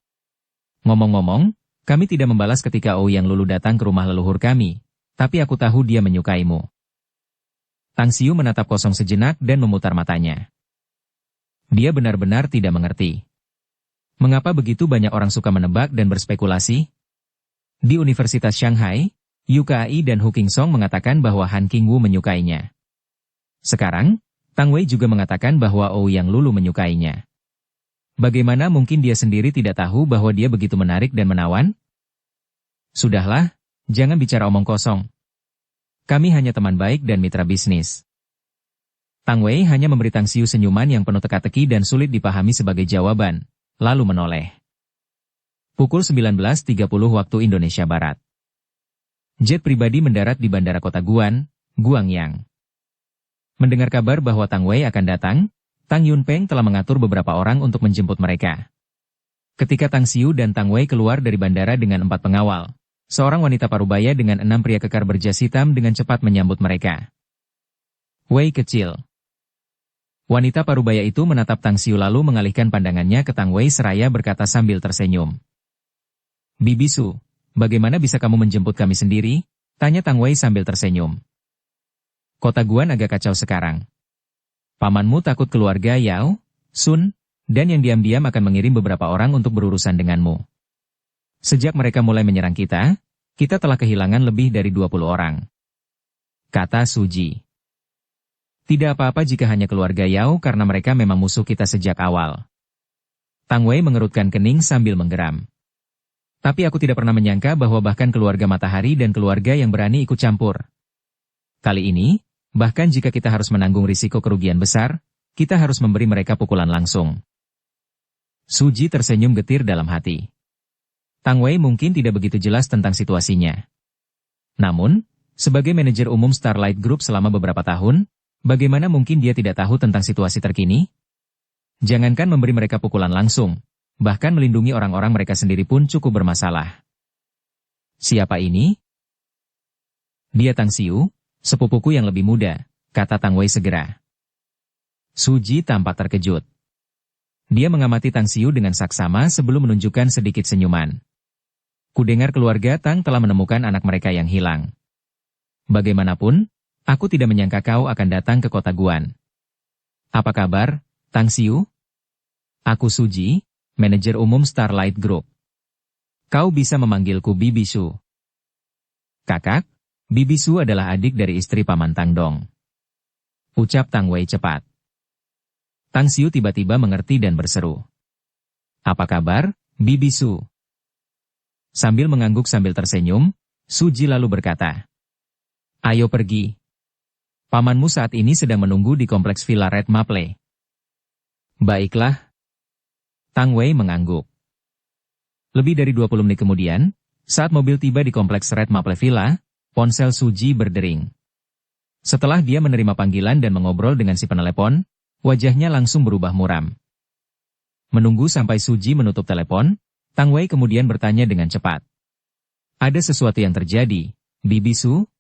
Ngomong-ngomong, kami tidak membalas ketika Ouyang Lulu datang ke rumah leluhur kami, tapi aku tahu dia menyukaimu. Tang Xiu menatap kosong sejenak dan memutar matanya. Dia benar-benar tidak mengerti. Mengapa begitu banyak orang suka menebak dan berspekulasi? Di Universitas Shanghai, UKAI dan Hu Qingsong mengatakan bahwa Han Qingwu menyukainya. Sekarang, Tang Wei juga mengatakan bahwa Ouyang Lulu menyukainya. Bagaimana mungkin dia sendiri tidak tahu bahwa dia begitu menarik dan menawan? Sudahlah, jangan bicara omong kosong. Kami hanya teman baik dan mitra bisnis. Tang Wei hanya memberi Tang Xiu senyuman yang penuh teka-teki dan sulit dipahami sebagai jawaban, lalu menoleh. Pukul 19.30 waktu Indonesia Barat. Jet pribadi mendarat di bandara kota Guangyang. Mendengar kabar bahwa Tang Wei akan datang, Tang Yunpeng telah mengatur beberapa orang untuk menjemput mereka. Ketika Tang Xiu dan Tang Wei keluar dari bandara dengan 4 pengawal, seorang wanita parubaya dengan 6 pria kekar berjas hitam dengan cepat menyambut mereka. Wei kecil. Wanita parubaya itu menatap Tang Xiu lalu mengalihkan pandangannya ke Tang Wei seraya berkata sambil tersenyum. Bibi Su, bagaimana bisa kamu menjemput kami sendiri? Tanya Tang Wei sambil tersenyum. Kota Guan agak kacau sekarang. Pamanmu takut keluarga Yao, Sun, dan yang diam-diam akan mengirim beberapa orang untuk berurusan denganmu. Sejak mereka mulai menyerang kita telah kehilangan lebih dari 20 orang. Kata Suji. Tidak apa-apa jika hanya keluarga Yao karena mereka memang musuh kita sejak awal. Tang Wei mengerutkan kening sambil menggeram. Tapi aku tidak pernah menyangka bahwa bahkan keluarga Matahari dan keluarga yang berani ikut campur. Kali ini, bahkan jika kita harus menanggung risiko kerugian besar, kita harus memberi mereka pukulan langsung. Suji tersenyum getir dalam hati. Tang Wei mungkin tidak begitu jelas tentang situasinya. Namun, sebagai manajer umum Starlight Group selama beberapa tahun, bagaimana mungkin dia tidak tahu tentang situasi terkini? Jangankan memberi mereka pukulan langsung, bahkan melindungi orang-orang mereka sendiri pun cukup bermasalah. Siapa ini? Dia Tang Xiu, sepupuku yang lebih muda, kata Tang Wei segera. Suji tampak terkejut. Dia mengamati Tang Xiu dengan saksama sebelum menunjukkan sedikit senyuman. Kudengar keluarga Tang telah menemukan anak mereka yang hilang. Bagaimanapun, aku tidak menyangka kau akan datang ke kota Guan. Apa kabar, Tang Xiu? Aku Suji, manajer umum Starlight Group. Kau bisa memanggilku Bibi Su. Kakak, Bibi Su adalah adik dari istri Paman Tang Dong. Ucap Tang Wei cepat. Tang Xiu tiba-tiba mengerti dan berseru. Apa kabar, Bibi Su? Sambil mengangguk sambil tersenyum, Suji lalu berkata. Ayo pergi. Pamanmu saat ini sedang menunggu di kompleks Villa Red Maple. Baiklah. Tang Wei mengangguk. Lebih dari 20 menit kemudian, saat mobil tiba di kompleks Red Maple Villa, ponsel Suji berdering. Setelah dia menerima panggilan dan mengobrol dengan si penelepon, wajahnya langsung berubah muram. Menunggu sampai Suji menutup telepon, Tang Wei kemudian bertanya dengan cepat. Ada sesuatu yang terjadi, Bibi Su?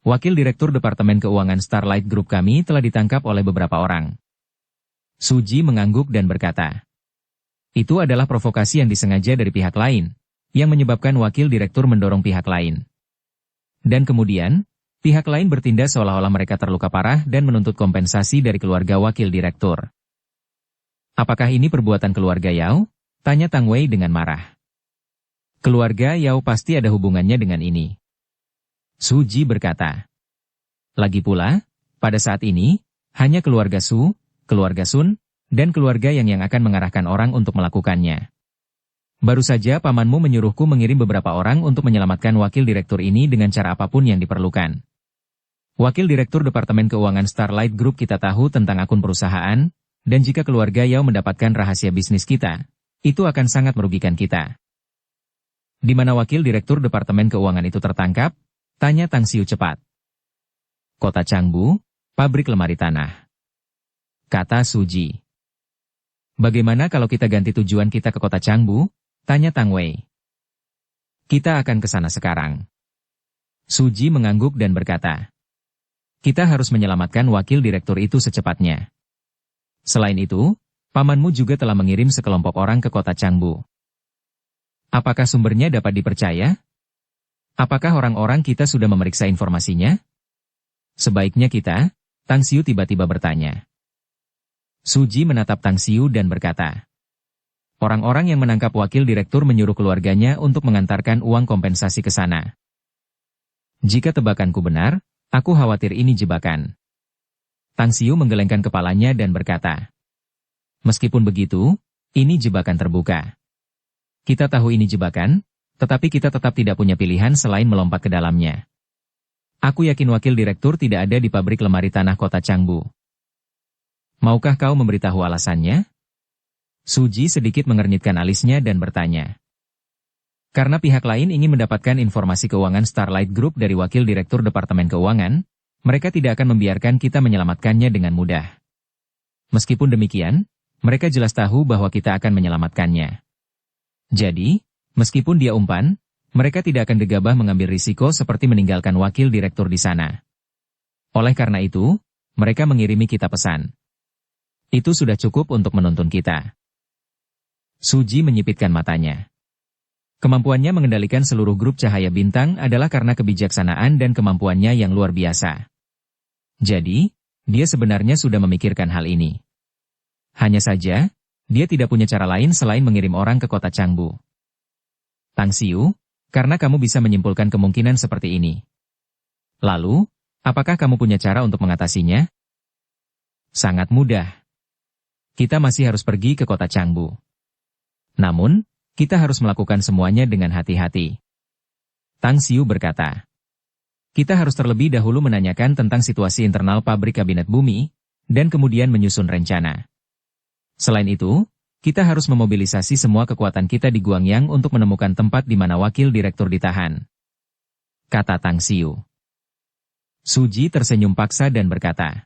Wakil Direktur Departemen Keuangan Starlight Group kami telah ditangkap oleh beberapa orang. Suji mengangguk dan berkata. Itu adalah provokasi yang disengaja dari pihak lain, yang menyebabkan wakil direktur mendorong pihak lain. Dan kemudian, pihak lain bertindak seolah-olah mereka terluka parah dan menuntut kompensasi dari keluarga wakil direktur. Apakah ini perbuatan keluarga Yao? Tanya Tang Wei dengan marah. Keluarga Yao pasti ada hubungannya dengan ini. Suji berkata. Lagi pula, pada saat ini, hanya keluarga Su, keluarga Sun, dan keluarga yang akan mengarahkan orang untuk melakukannya. Baru saja pamanmu menyuruhku mengirim beberapa orang untuk menyelamatkan wakil direktur ini dengan cara apapun yang diperlukan. Wakil Direktur Departemen Keuangan Starlight Group kita tahu tentang akun perusahaan, dan jika keluarga Yao mendapatkan rahasia bisnis kita, itu akan sangat merugikan kita. Di mana Wakil Direktur Departemen Keuangan itu tertangkap? Tanya Tang Xiu cepat. Kota Changbu, pabrik lemari tanah. Kata Suji. Bagaimana kalau kita ganti tujuan kita ke kota Changbu? Tanya Tang Wei. Kita akan ke sana sekarang. Suji mengangguk dan berkata. Kita harus menyelamatkan wakil direktur itu secepatnya. Selain itu, pamanmu juga telah mengirim sekelompok orang ke kota Changbu. Apakah sumbernya dapat dipercaya? Apakah orang-orang kita sudah memeriksa informasinya? Sebaiknya kita, Tang Xiu tiba-tiba bertanya. Suji menatap Tang Xiu dan berkata, orang-orang yang menangkap wakil direktur menyuruh keluarganya untuk mengantarkan uang kompensasi ke sana. Jika tebakanku benar, aku khawatir ini jebakan. Tang Xiu menggelengkan kepalanya dan berkata, meskipun begitu, ini jebakan terbuka. Kita tahu ini jebakan, tetapi kita tetap tidak punya pilihan selain melompat ke dalamnya. Aku yakin wakil direktur tidak ada di pabrik lemari tanah kota Changbu. Maukah kau memberitahu alasannya? Suji sedikit mengernyitkan alisnya dan bertanya. Karena pihak lain ingin mendapatkan informasi keuangan Starlight Group dari wakil direktur Departemen Keuangan, mereka tidak akan membiarkan kita menyelamatkannya dengan mudah. Meskipun demikian, mereka jelas tahu bahwa kita akan menyelamatkannya. Jadi, meskipun dia umpan, mereka tidak akan gegabah mengambil risiko seperti meninggalkan wakil direktur di sana. Oleh karena itu, mereka mengirimi kita pesan. Itu sudah cukup untuk menuntun kita. Suji menyipitkan matanya. Kemampuannya mengendalikan seluruh grup cahaya bintang adalah karena kebijaksanaan dan kemampuannya yang luar biasa. Jadi, dia sebenarnya sudah memikirkan hal ini. Hanya saja, dia tidak punya cara lain selain mengirim orang ke kota Changbu. Tang Xiu, karena kamu bisa menyimpulkan kemungkinan seperti ini. Lalu, apakah kamu punya cara untuk mengatasinya? Sangat mudah. Kita masih harus pergi ke kota Changbu. Namun, kita harus melakukan semuanya dengan hati-hati. Tang Xiu berkata. Kita harus terlebih dahulu menanyakan tentang situasi internal pabrik kabinet bumi, dan kemudian menyusun rencana. Selain itu, kita harus memobilisasi semua kekuatan kita di Guangyang untuk menemukan tempat di mana wakil direktur ditahan. Kata Tang Xiu. Suji tersenyum paksa dan berkata.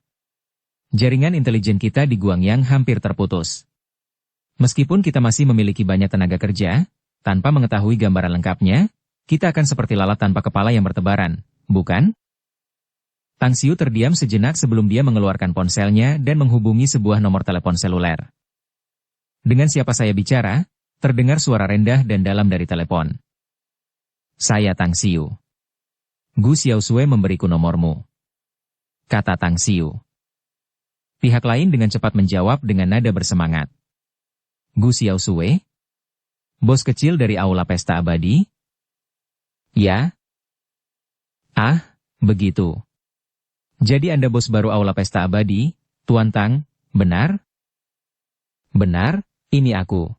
Jaringan intelijen kita di Guangyang hampir terputus. Meskipun kita masih memiliki banyak tenaga kerja, tanpa mengetahui gambaran lengkapnya, kita akan seperti lalat tanpa kepala yang bertebaran, bukan? Tang Xiu terdiam sejenak sebelum dia mengeluarkan ponselnya dan menghubungi sebuah nomor telepon seluler. Dengan siapa saya bicara? Terdengar suara rendah dan dalam dari telepon. Saya Tang Xiu. Gu Xiaosui memberiku nomormu. Kata Tang Xiu. Pihak lain dengan cepat menjawab dengan nada bersemangat. Gu Xiaosui? Bos kecil dari Aula Pesta Abadi? Ya? Ah, begitu. Jadi Anda bos baru Aula Pesta Abadi, Tuan Tang, benar? Benar, ini aku.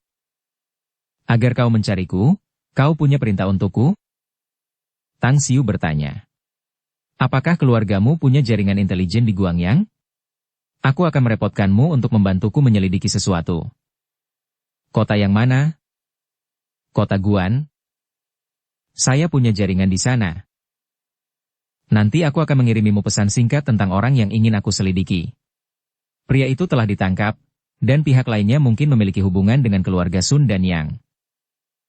Agar kau mencariku, kau punya perintah untukku? Tang Xiu bertanya. Apakah keluargamu punya jaringan intelijen di Guangyang? Aku akan merepotkanmu untuk membantuku menyelidiki sesuatu. Kota yang mana? Kota Guan. Saya punya jaringan di sana. Nanti aku akan mengirimimu pesan singkat tentang orang yang ingin aku selidiki. Pria itu telah ditangkap, dan pihak lainnya mungkin memiliki hubungan dengan keluarga Sun dan Yang.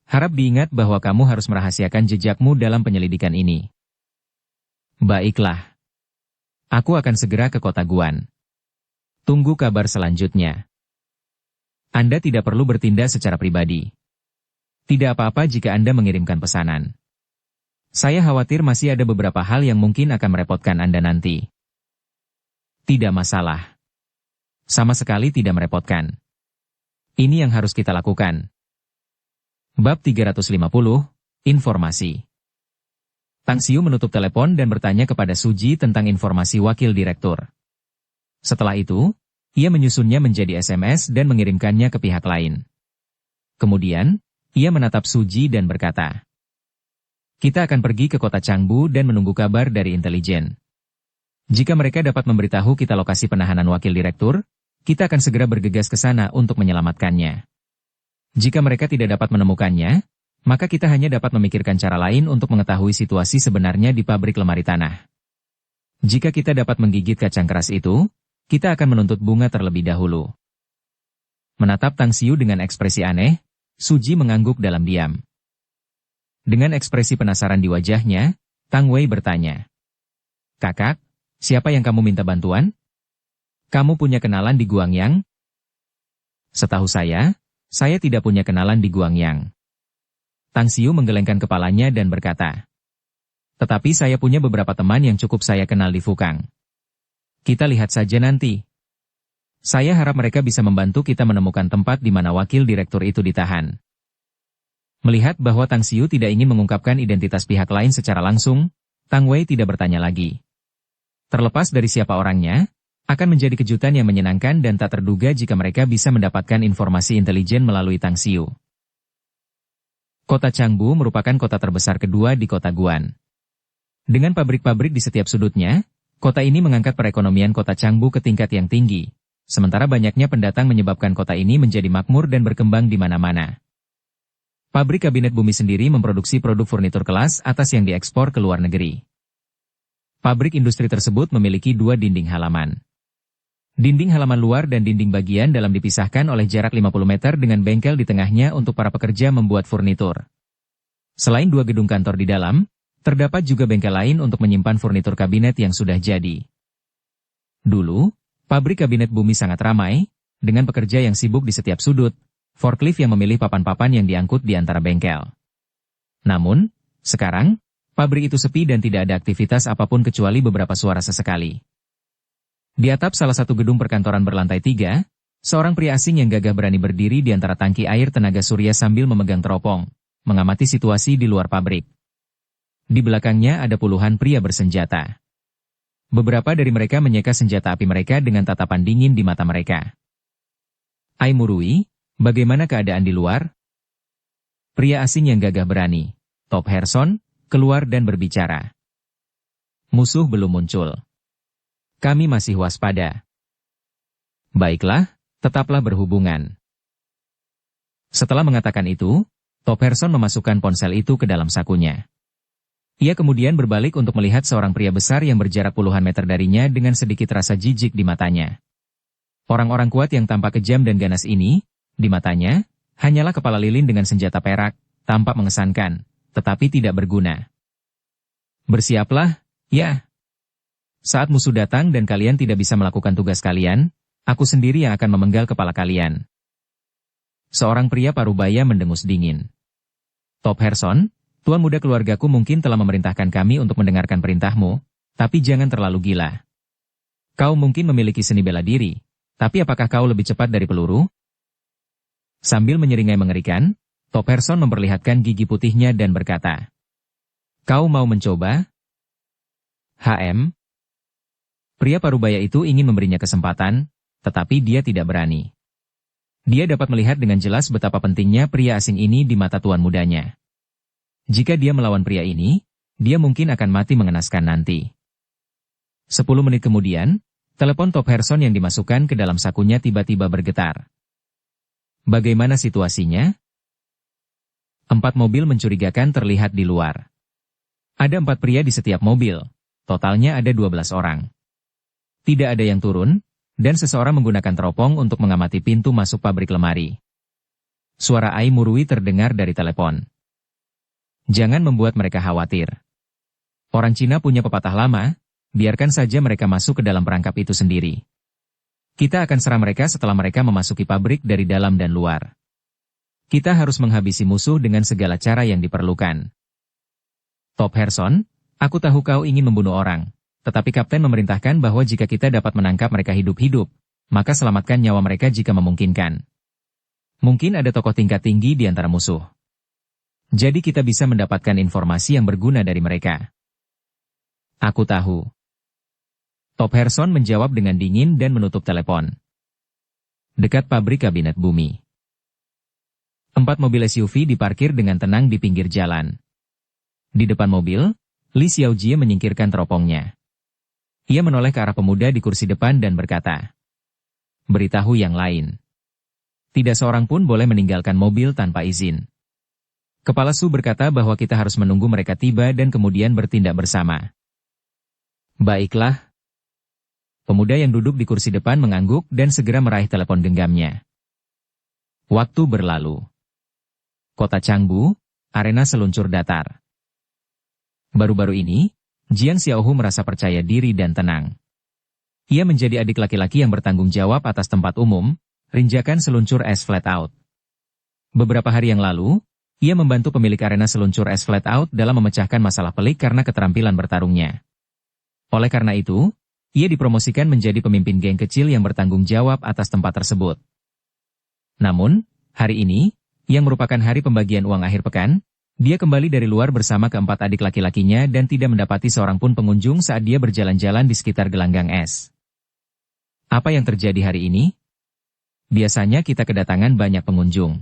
Harap diingat bahwa kamu harus merahasiakan jejakmu dalam penyelidikan ini. Baiklah. Aku akan segera ke kota Guan. Tunggu kabar selanjutnya. Anda tidak perlu bertindak secara pribadi. Tidak apa-apa jika Anda mengirimkan pesanan. Saya khawatir masih ada beberapa hal yang mungkin akan merepotkan Anda nanti. Tidak masalah. Sama sekali tidak merepotkan. Ini yang harus kita lakukan. Bab 350, Informasi. Tang Xiu menutup telepon dan bertanya kepada Suji tentang informasi wakil direktur. Setelah itu, ia menyusunnya menjadi SMS dan mengirimkannya ke pihak lain. Kemudian, ia menatap Suji dan berkata, kita akan pergi ke kota Changbu dan menunggu kabar dari intelijen. Jika mereka dapat memberitahu kita lokasi penahanan wakil direktur, kita akan segera bergegas ke sana untuk menyelamatkannya. Jika mereka tidak dapat menemukannya, maka kita hanya dapat memikirkan cara lain untuk mengetahui situasi sebenarnya di pabrik lemari tanah. Jika kita dapat menggigit kacang keras itu, kita akan menuntut bunga terlebih dahulu. Menatap Tang Xiu dengan ekspresi aneh, Suji mengangguk dalam diam. Dengan ekspresi penasaran di wajahnya, Tang Wei bertanya. Kakak, siapa yang kamu minta bantuan? Kamu punya kenalan di Guangyang, Setahu saya tidak punya kenalan di Guangyang. Tang Xiu menggelengkan kepalanya dan berkata, tetapi saya punya beberapa teman yang cukup saya kenal di Fukang. Kita lihat saja nanti. Saya harap mereka bisa membantu kita menemukan tempat di mana wakil direktur itu ditahan. Melihat bahwa Tang Xiu tidak ingin mengungkapkan identitas pihak lain secara langsung, Tang Wei tidak bertanya lagi. Terlepas dari siapa orangnya, akan menjadi kejutan yang menyenangkan dan tak terduga jika mereka bisa mendapatkan informasi intelijen melalui Tang Xiu. Kota Changbu merupakan kota terbesar kedua di kota Guan. Dengan pabrik-pabrik di setiap sudutnya, kota ini mengangkat perekonomian kota Changbu ke tingkat yang tinggi, sementara banyaknya pendatang menyebabkan kota ini menjadi makmur dan berkembang di mana-mana. Pabrik kabinet bumi sendiri memproduksi produk furnitur kelas atas yang diekspor ke luar negeri. Pabrik industri tersebut memiliki 2 dinding halaman. Dinding halaman luar dan dinding bagian dalam dipisahkan oleh jarak 50 meter dengan bengkel di tengahnya untuk para pekerja membuat furnitur. Selain 2 gedung kantor di dalam, terdapat juga bengkel lain untuk menyimpan furnitur kabinet yang sudah jadi. Dulu, pabrik kabinet bumi sangat ramai, dengan pekerja yang sibuk di setiap sudut, forklift yang memilih papan-papan yang diangkut di antara bengkel. Namun, sekarang, pabrik itu sepi dan tidak ada aktivitas apapun kecuali beberapa suara sesekali. Di atap salah satu gedung perkantoran berlantai 3, seorang pria asing yang gagah berani berdiri di antara tangki air tenaga surya sambil memegang teropong, mengamati situasi di luar pabrik. Di belakangnya ada puluhan pria bersenjata. Beberapa dari mereka menyeka senjata api mereka dengan tatapan dingin di mata mereka. Ai Murui, bagaimana keadaan di luar? Pria asing yang gagah berani, Top Herson, keluar dan berbicara. Musuh belum muncul. Kami masih waspada. Baiklah, tetaplah berhubungan. Setelah mengatakan itu, Top Herson memasukkan ponsel itu ke dalam sakunya. Ia kemudian berbalik untuk melihat seorang pria besar yang berjarak puluhan meter darinya dengan sedikit rasa jijik di matanya. Orang-orang kuat yang tampak kejam dan ganas ini, di matanya, hanyalah kepala lilin dengan senjata perak, tampak mengesankan, tetapi tidak berguna. Bersiaplah, ya. Saat musuh datang dan kalian tidak bisa melakukan tugas kalian, aku sendiri yang akan memenggal kepala kalian. Seorang pria parubaya mendengus dingin. Top Herson, tuan muda keluargaku mungkin telah memerintahkan kami untuk mendengarkan perintahmu, tapi jangan terlalu gila. Kau mungkin memiliki seni bela diri, tapi apakah kau lebih cepat dari peluru? Sambil menyeringai mengerikan, Top Herson memperlihatkan gigi putihnya dan berkata, kau mau mencoba? HM. Pria parubaya itu ingin memberinya kesempatan, tetapi dia tidak berani. Dia dapat melihat dengan jelas betapa pentingnya pria asing ini di mata tuan mudanya. Jika dia melawan pria ini, dia mungkin akan mati mengenaskan nanti. 10 menit kemudian, telepon Top Herson yang dimasukkan ke dalam sakunya tiba-tiba bergetar. Bagaimana situasinya? 4 mobil mencurigakan terlihat di luar. Ada 4 pria di setiap mobil, totalnya ada 12 orang. Tidak ada yang turun, dan seseorang menggunakan teropong untuk mengamati pintu masuk pabrik lemari. Suara Ai Murui terdengar dari telepon. Jangan membuat mereka khawatir. Orang Cina punya pepatah lama, biarkan saja mereka masuk ke dalam perangkap itu sendiri. Kita akan serang mereka setelah mereka memasuki pabrik dari dalam dan luar. Kita harus menghabisi musuh dengan segala cara yang diperlukan. Top Herson, aku tahu kau ingin membunuh orang, tetapi Kapten memerintahkan bahwa jika kita dapat menangkap mereka hidup-hidup, maka selamatkan nyawa mereka jika memungkinkan. Mungkin ada tokoh tingkat tinggi di antara musuh. Jadi kita bisa mendapatkan informasi yang berguna dari mereka. Aku tahu. Top Herson menjawab dengan dingin dan menutup telepon. Dekat pabrik kabinet bumi. 4 mobil SUV diparkir dengan tenang di pinggir jalan. Di depan mobil, Li Xiaojie menyingkirkan teropongnya. Ia menoleh ke arah pemuda di kursi depan dan berkata, beritahu yang lain. Tidak seorang pun boleh meninggalkan mobil tanpa izin. Kepala Su berkata bahwa kita harus menunggu mereka tiba dan kemudian bertindak bersama. Baiklah. Pemuda yang duduk di kursi depan mengangguk dan segera meraih telepon genggamnya. Waktu berlalu. Kota Changbu, arena seluncur datar. Baru-baru ini, Jiang Xiaohu merasa percaya diri dan tenang. Ia menjadi adik laki-laki yang bertanggung jawab atas tempat umum, rinjakan seluncur es flat out. Beberapa hari yang lalu, ia membantu pemilik arena seluncur es flat out dalam memecahkan masalah pelik karena keterampilan bertarungnya. Oleh karena itu, ia dipromosikan menjadi pemimpin geng kecil yang bertanggung jawab atas tempat tersebut. Namun, hari ini, yang merupakan hari pembagian uang akhir pekan, dia kembali dari luar bersama keempat adik laki-lakinya dan tidak mendapati seorang pun pengunjung saat dia berjalan-jalan di sekitar gelanggang es. Apa yang terjadi hari ini? Biasanya kita kedatangan banyak pengunjung.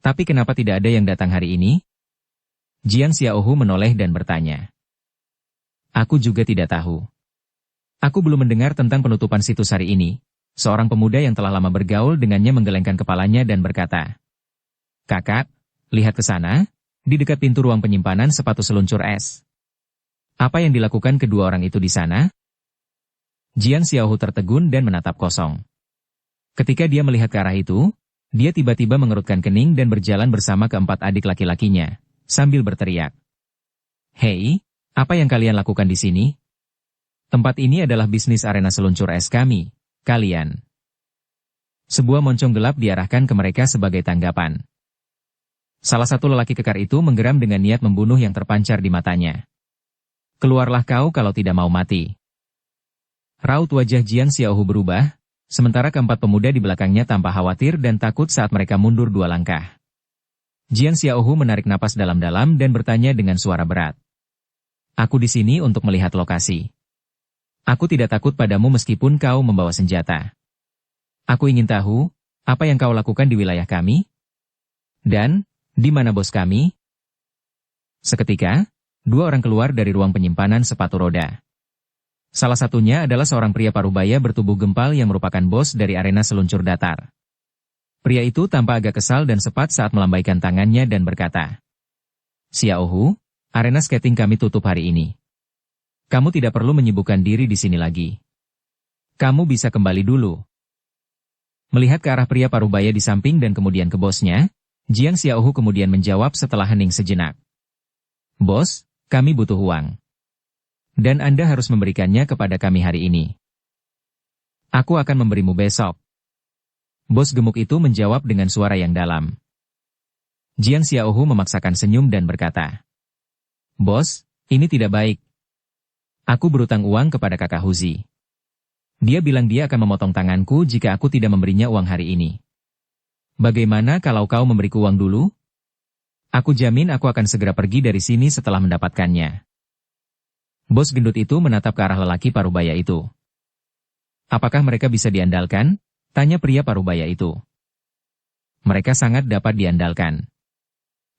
Tapi kenapa tidak ada yang datang hari ini? Jiang Xiaohu menoleh dan bertanya. Aku juga tidak tahu. Aku belum mendengar tentang penutupan situs hari ini. Seorang pemuda yang telah lama bergaul dengannya menggelengkan kepalanya dan berkata, Kakak, lihat ke sana, di dekat pintu ruang penyimpanan sepatu seluncur es. Apa yang dilakukan kedua orang itu di sana? Jiang Xiaohu tertegun dan menatap kosong. Ketika dia melihat ke arah itu, dia tiba-tiba mengerutkan kening dan berjalan bersama keempat adik laki-lakinya, sambil berteriak. Hei, apa yang kalian lakukan di sini? Tempat ini adalah bisnis arena seluncur es kami, kalian. Sebuah moncong gelap diarahkan ke mereka sebagai tanggapan. Salah satu lelaki kekar itu menggeram dengan niat membunuh yang terpancar di matanya. Keluarlah kau kalau tidak mau mati. Raut wajah Jiang Xiaohu berubah, sementara keempat pemuda di belakangnya tampak khawatir dan takut saat mereka mundur 2 langkah. Jiang Xiaohu menarik napas dalam-dalam dan bertanya dengan suara berat. Aku di sini untuk melihat lokasi. Aku tidak takut padamu meskipun kau membawa senjata. Aku ingin tahu, apa yang kau lakukan di wilayah kami? Dan, di mana bos kami? Seketika, 2 orang keluar dari ruang penyimpanan sepatu roda. Salah satunya adalah seorang pria parubaya bertubuh gempal yang merupakan bos dari arena seluncur datar. Pria itu tampak agak kesal dan sepat saat melambaikan tangannya dan berkata, Xiaohu, arena skating kami tutup hari ini. Kamu tidak perlu menyibukkan diri di sini lagi. Kamu bisa kembali dulu. Melihat ke arah pria parubaya di samping dan kemudian ke bosnya, Jiang Xiaohu kemudian menjawab setelah hening sejenak. Bos, kami butuh uang. Dan Anda harus memberikannya kepada kami hari ini. Aku akan memberimu besok. Bos gemuk itu menjawab dengan suara yang dalam. Jiang Xiaohu memaksakan senyum dan berkata, Bos, ini tidak baik. Aku berutang uang kepada kakak Huzi. Dia bilang dia akan memotong tanganku jika aku tidak memberinya uang hari ini. Bagaimana kalau kau memberiku uang dulu? Aku jamin aku akan segera pergi dari sini setelah mendapatkannya. Bos gendut itu menatap ke arah lelaki parubaya itu. Apakah mereka bisa diandalkan? Tanya pria parubaya itu. Mereka sangat dapat diandalkan.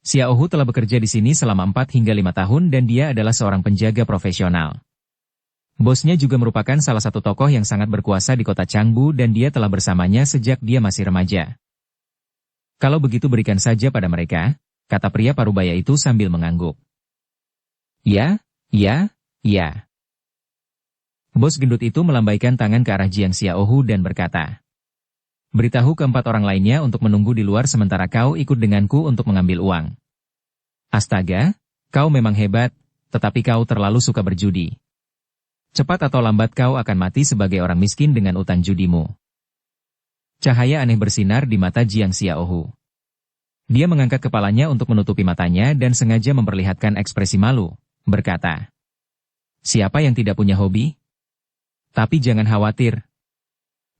Xiaohu telah bekerja di sini selama 4 hingga 5 tahun dan dia adalah seorang penjaga profesional. Bosnya juga merupakan salah satu tokoh yang sangat berkuasa di kota Changbu dan dia telah bersamanya sejak dia masih remaja. Kalau begitu berikan saja pada mereka, kata pria parubaya itu sambil mengangguk. Ya. Bos gendut itu melambaikan tangan ke arah Jiang Xiaohu dan berkata, beritahu keempat orang lainnya untuk menunggu di luar sementara kau ikut denganku untuk mengambil uang. Astaga, kau memang hebat, tetapi kau terlalu suka berjudi. Cepat atau lambat kau akan mati sebagai orang miskin dengan utang judimu. Cahaya aneh bersinar di mata Jiang Xiaohu. Dia mengangkat kepalanya untuk menutupi matanya dan sengaja memperlihatkan ekspresi malu, berkata, siapa yang tidak punya hobi? Tapi jangan khawatir.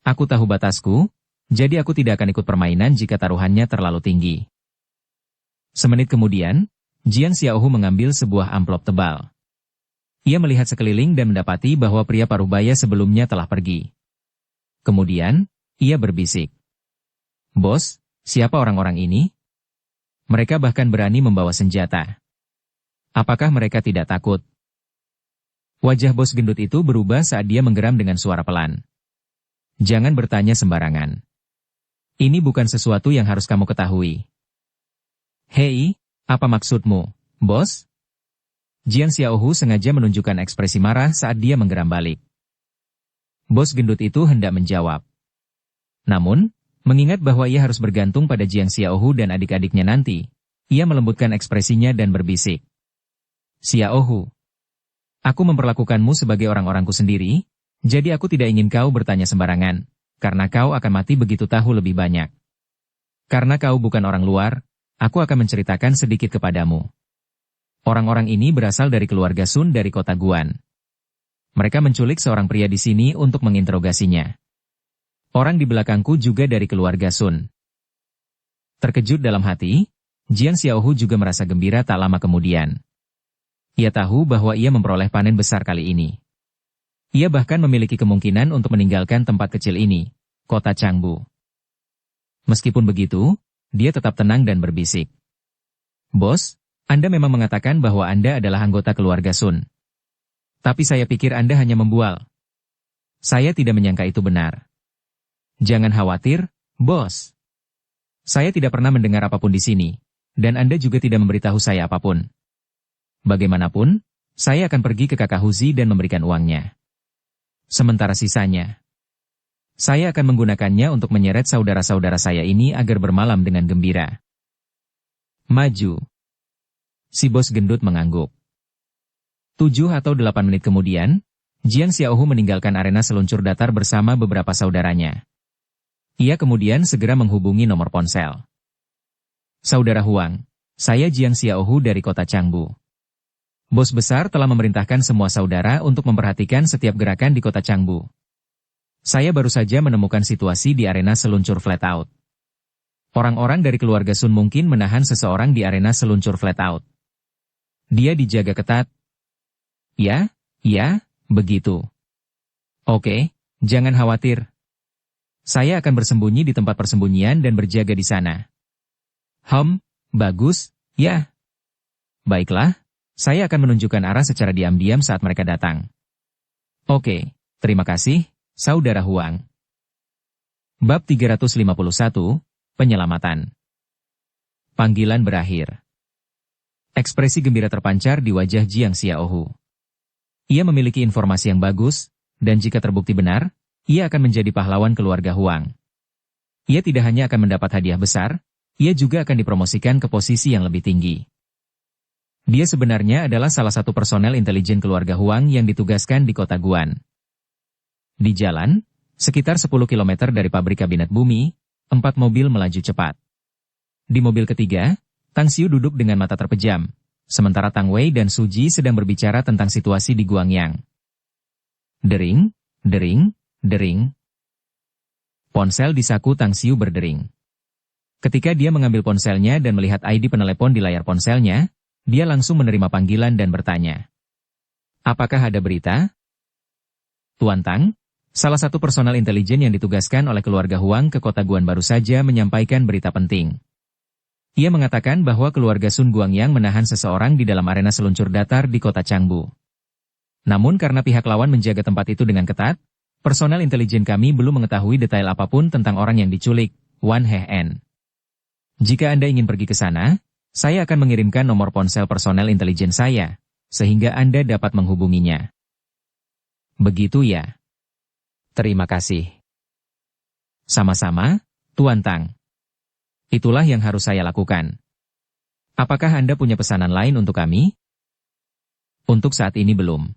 Aku tahu batasku, jadi aku tidak akan ikut permainan jika taruhannya terlalu tinggi. Semenit kemudian, Jiang Xiaohu mengambil sebuah amplop tebal. Ia melihat sekeliling dan mendapati bahwa pria parubaya sebelumnya telah pergi. Kemudian, ia berbisik. Bos, siapa orang-orang ini? Mereka bahkan berani membawa senjata. Apakah mereka tidak takut? Wajah bos gendut itu berubah saat dia menggeram dengan suara pelan. Jangan bertanya sembarangan. Ini bukan sesuatu yang harus kamu ketahui. Hei, apa maksudmu, bos? Jiang Xiaohu sengaja menunjukkan ekspresi marah saat dia menggeram balik. Bos gendut itu hendak menjawab. Namun, mengingat bahwa ia harus bergantung pada Jiang Xiaohu dan adik-adiknya nanti, ia melembutkan ekspresinya dan berbisik. Xiaohu, aku memperlakukanmu sebagai orang-orangku sendiri, jadi aku tidak ingin kau bertanya sembarangan. karena kau akan mati begitu tahu lebih banyak. Karena kau bukan orang luar, aku akan menceritakan sedikit kepadamu. Orang-orang ini berasal dari keluarga Sun dari kota Guan. Mereka menculik seorang pria di sini untuk menginterogasinya. Orang di belakangku juga dari keluarga Sun. Terkejut dalam hati, Jiang Xiaohu juga merasa gembira tak lama kemudian. Ia tahu bahwa ia memperoleh panen besar kali ini. Ia bahkan memiliki kemungkinan untuk meninggalkan tempat kecil ini, kota Changbu. Meskipun begitu, dia tetap tenang dan berbisik. Bos, Anda memang mengatakan bahwa Anda adalah anggota keluarga Sun. Tapi saya pikir Anda hanya membual. Saya tidak menyangka itu benar. Jangan khawatir, bos. Saya tidak pernah mendengar apapun di sini, dan Anda juga tidak memberitahu saya apapun. Bagaimanapun, saya akan pergi ke kakak Huzi dan memberikan uangnya. Sementara sisanya, saya akan menggunakannya untuk menyeret saudara-saudara saya ini agar bermalam dengan gembira. Maju. Si bos gendut mengangguk. 7 atau 8 menit kemudian, Jiang Xiaohu meninggalkan arena seluncur datar bersama beberapa saudaranya. Ia kemudian segera menghubungi nomor ponsel. Saudara Huang, saya Jiang Xiaohu dari kota Changbu. Bos besar telah memerintahkan semua saudara untuk memperhatikan setiap gerakan di kota Changbu. Saya baru saja menemukan situasi di arena seluncur flat out. Orang-orang dari keluarga Sun mungkin menahan seseorang di arena seluncur flat out. Dia dijaga ketat. Ya, begitu. Oke, jangan khawatir. Saya akan bersembunyi di tempat persembunyian dan berjaga di sana. Bagus, ya. Baiklah. Saya akan menunjukkan arah secara diam-diam saat mereka datang. Oke, terima kasih, Saudara Huang. Bab 351, Penyelamatan. Panggilan berakhir. Ekspresi gembira terpancar di wajah Jiang Xiaohu. Ia memiliki informasi yang bagus, dan jika terbukti benar, ia akan menjadi pahlawan keluarga Huang. Ia tidak hanya akan mendapat hadiah besar, ia juga akan dipromosikan ke posisi yang lebih tinggi. Dia sebenarnya adalah salah satu personel intelijen keluarga Huang yang ditugaskan di kota Guan. Di jalan, sekitar 10 km dari pabrik kabinet bumi, 4 mobil melaju cepat. Di mobil ketiga, Tang Xiu duduk dengan mata terpejam, sementara Tang Wei dan Su Ji sedang berbicara tentang situasi di Guangyang. Dering, dering, dering. Ponsel di saku Tang Xiu berdering. Ketika dia mengambil ponselnya dan melihat ID penelepon di layar ponselnya, dia langsung menerima panggilan dan bertanya. Apakah ada berita? Tuan Tang, salah satu personel intelijen yang ditugaskan oleh keluarga Huang ke kota Guan baru saja menyampaikan berita penting. Ia mengatakan bahwa keluarga Sun Guangyang menahan seseorang di dalam arena seluncur datar di kota Changbu. Namun karena pihak lawan menjaga tempat itu dengan ketat, personel intelijen kami belum mengetahui detail apapun tentang orang yang diculik, Wan Hehen. Jika Anda ingin pergi ke sana, saya akan mengirimkan nomor ponsel personel intelijen saya, sehingga Anda dapat menghubunginya. Begitu ya? Terima kasih. Sama-sama, Tuan Tang. Itulah yang harus saya lakukan. Apakah Anda punya pesanan lain untuk kami? Untuk saat ini belum.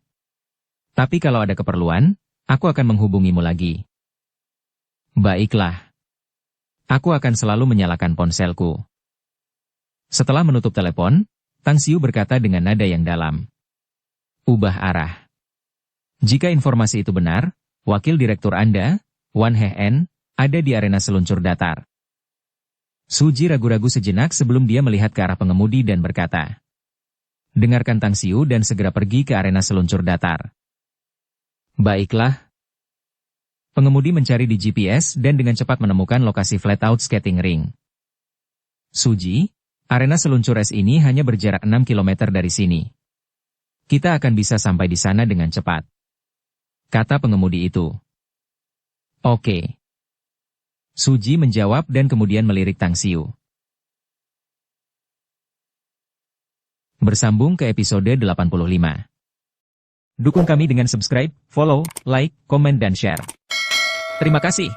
Tapi kalau ada keperluan, aku akan menghubungimu lagi. Baiklah. Aku akan selalu menyalakan ponselku. Setelah menutup telepon, Tang Xiu berkata dengan nada yang dalam. Ubah arah. Jika informasi itu benar, wakil direktur Anda, Wan Hehen, ada di arena seluncur datar. Su Ji ragu-ragu sejenak sebelum dia melihat ke arah pengemudi dan berkata. Dengarkan Tang Xiu dan segera pergi ke arena seluncur datar. Baiklah. Pengemudi mencari di GPS dan dengan cepat menemukan lokasi flat out skating ring. Su Ji, arena seluncur es ini hanya berjarak 6 km dari sini. Kita akan bisa sampai di sana dengan cepat. Kata pengemudi itu. Oke. Su Ji menjawab dan kemudian melirik Tang Xiu. Bersambung ke episode 85. Dukung kami dengan subscribe, follow, like, komen dan share. Terima kasih.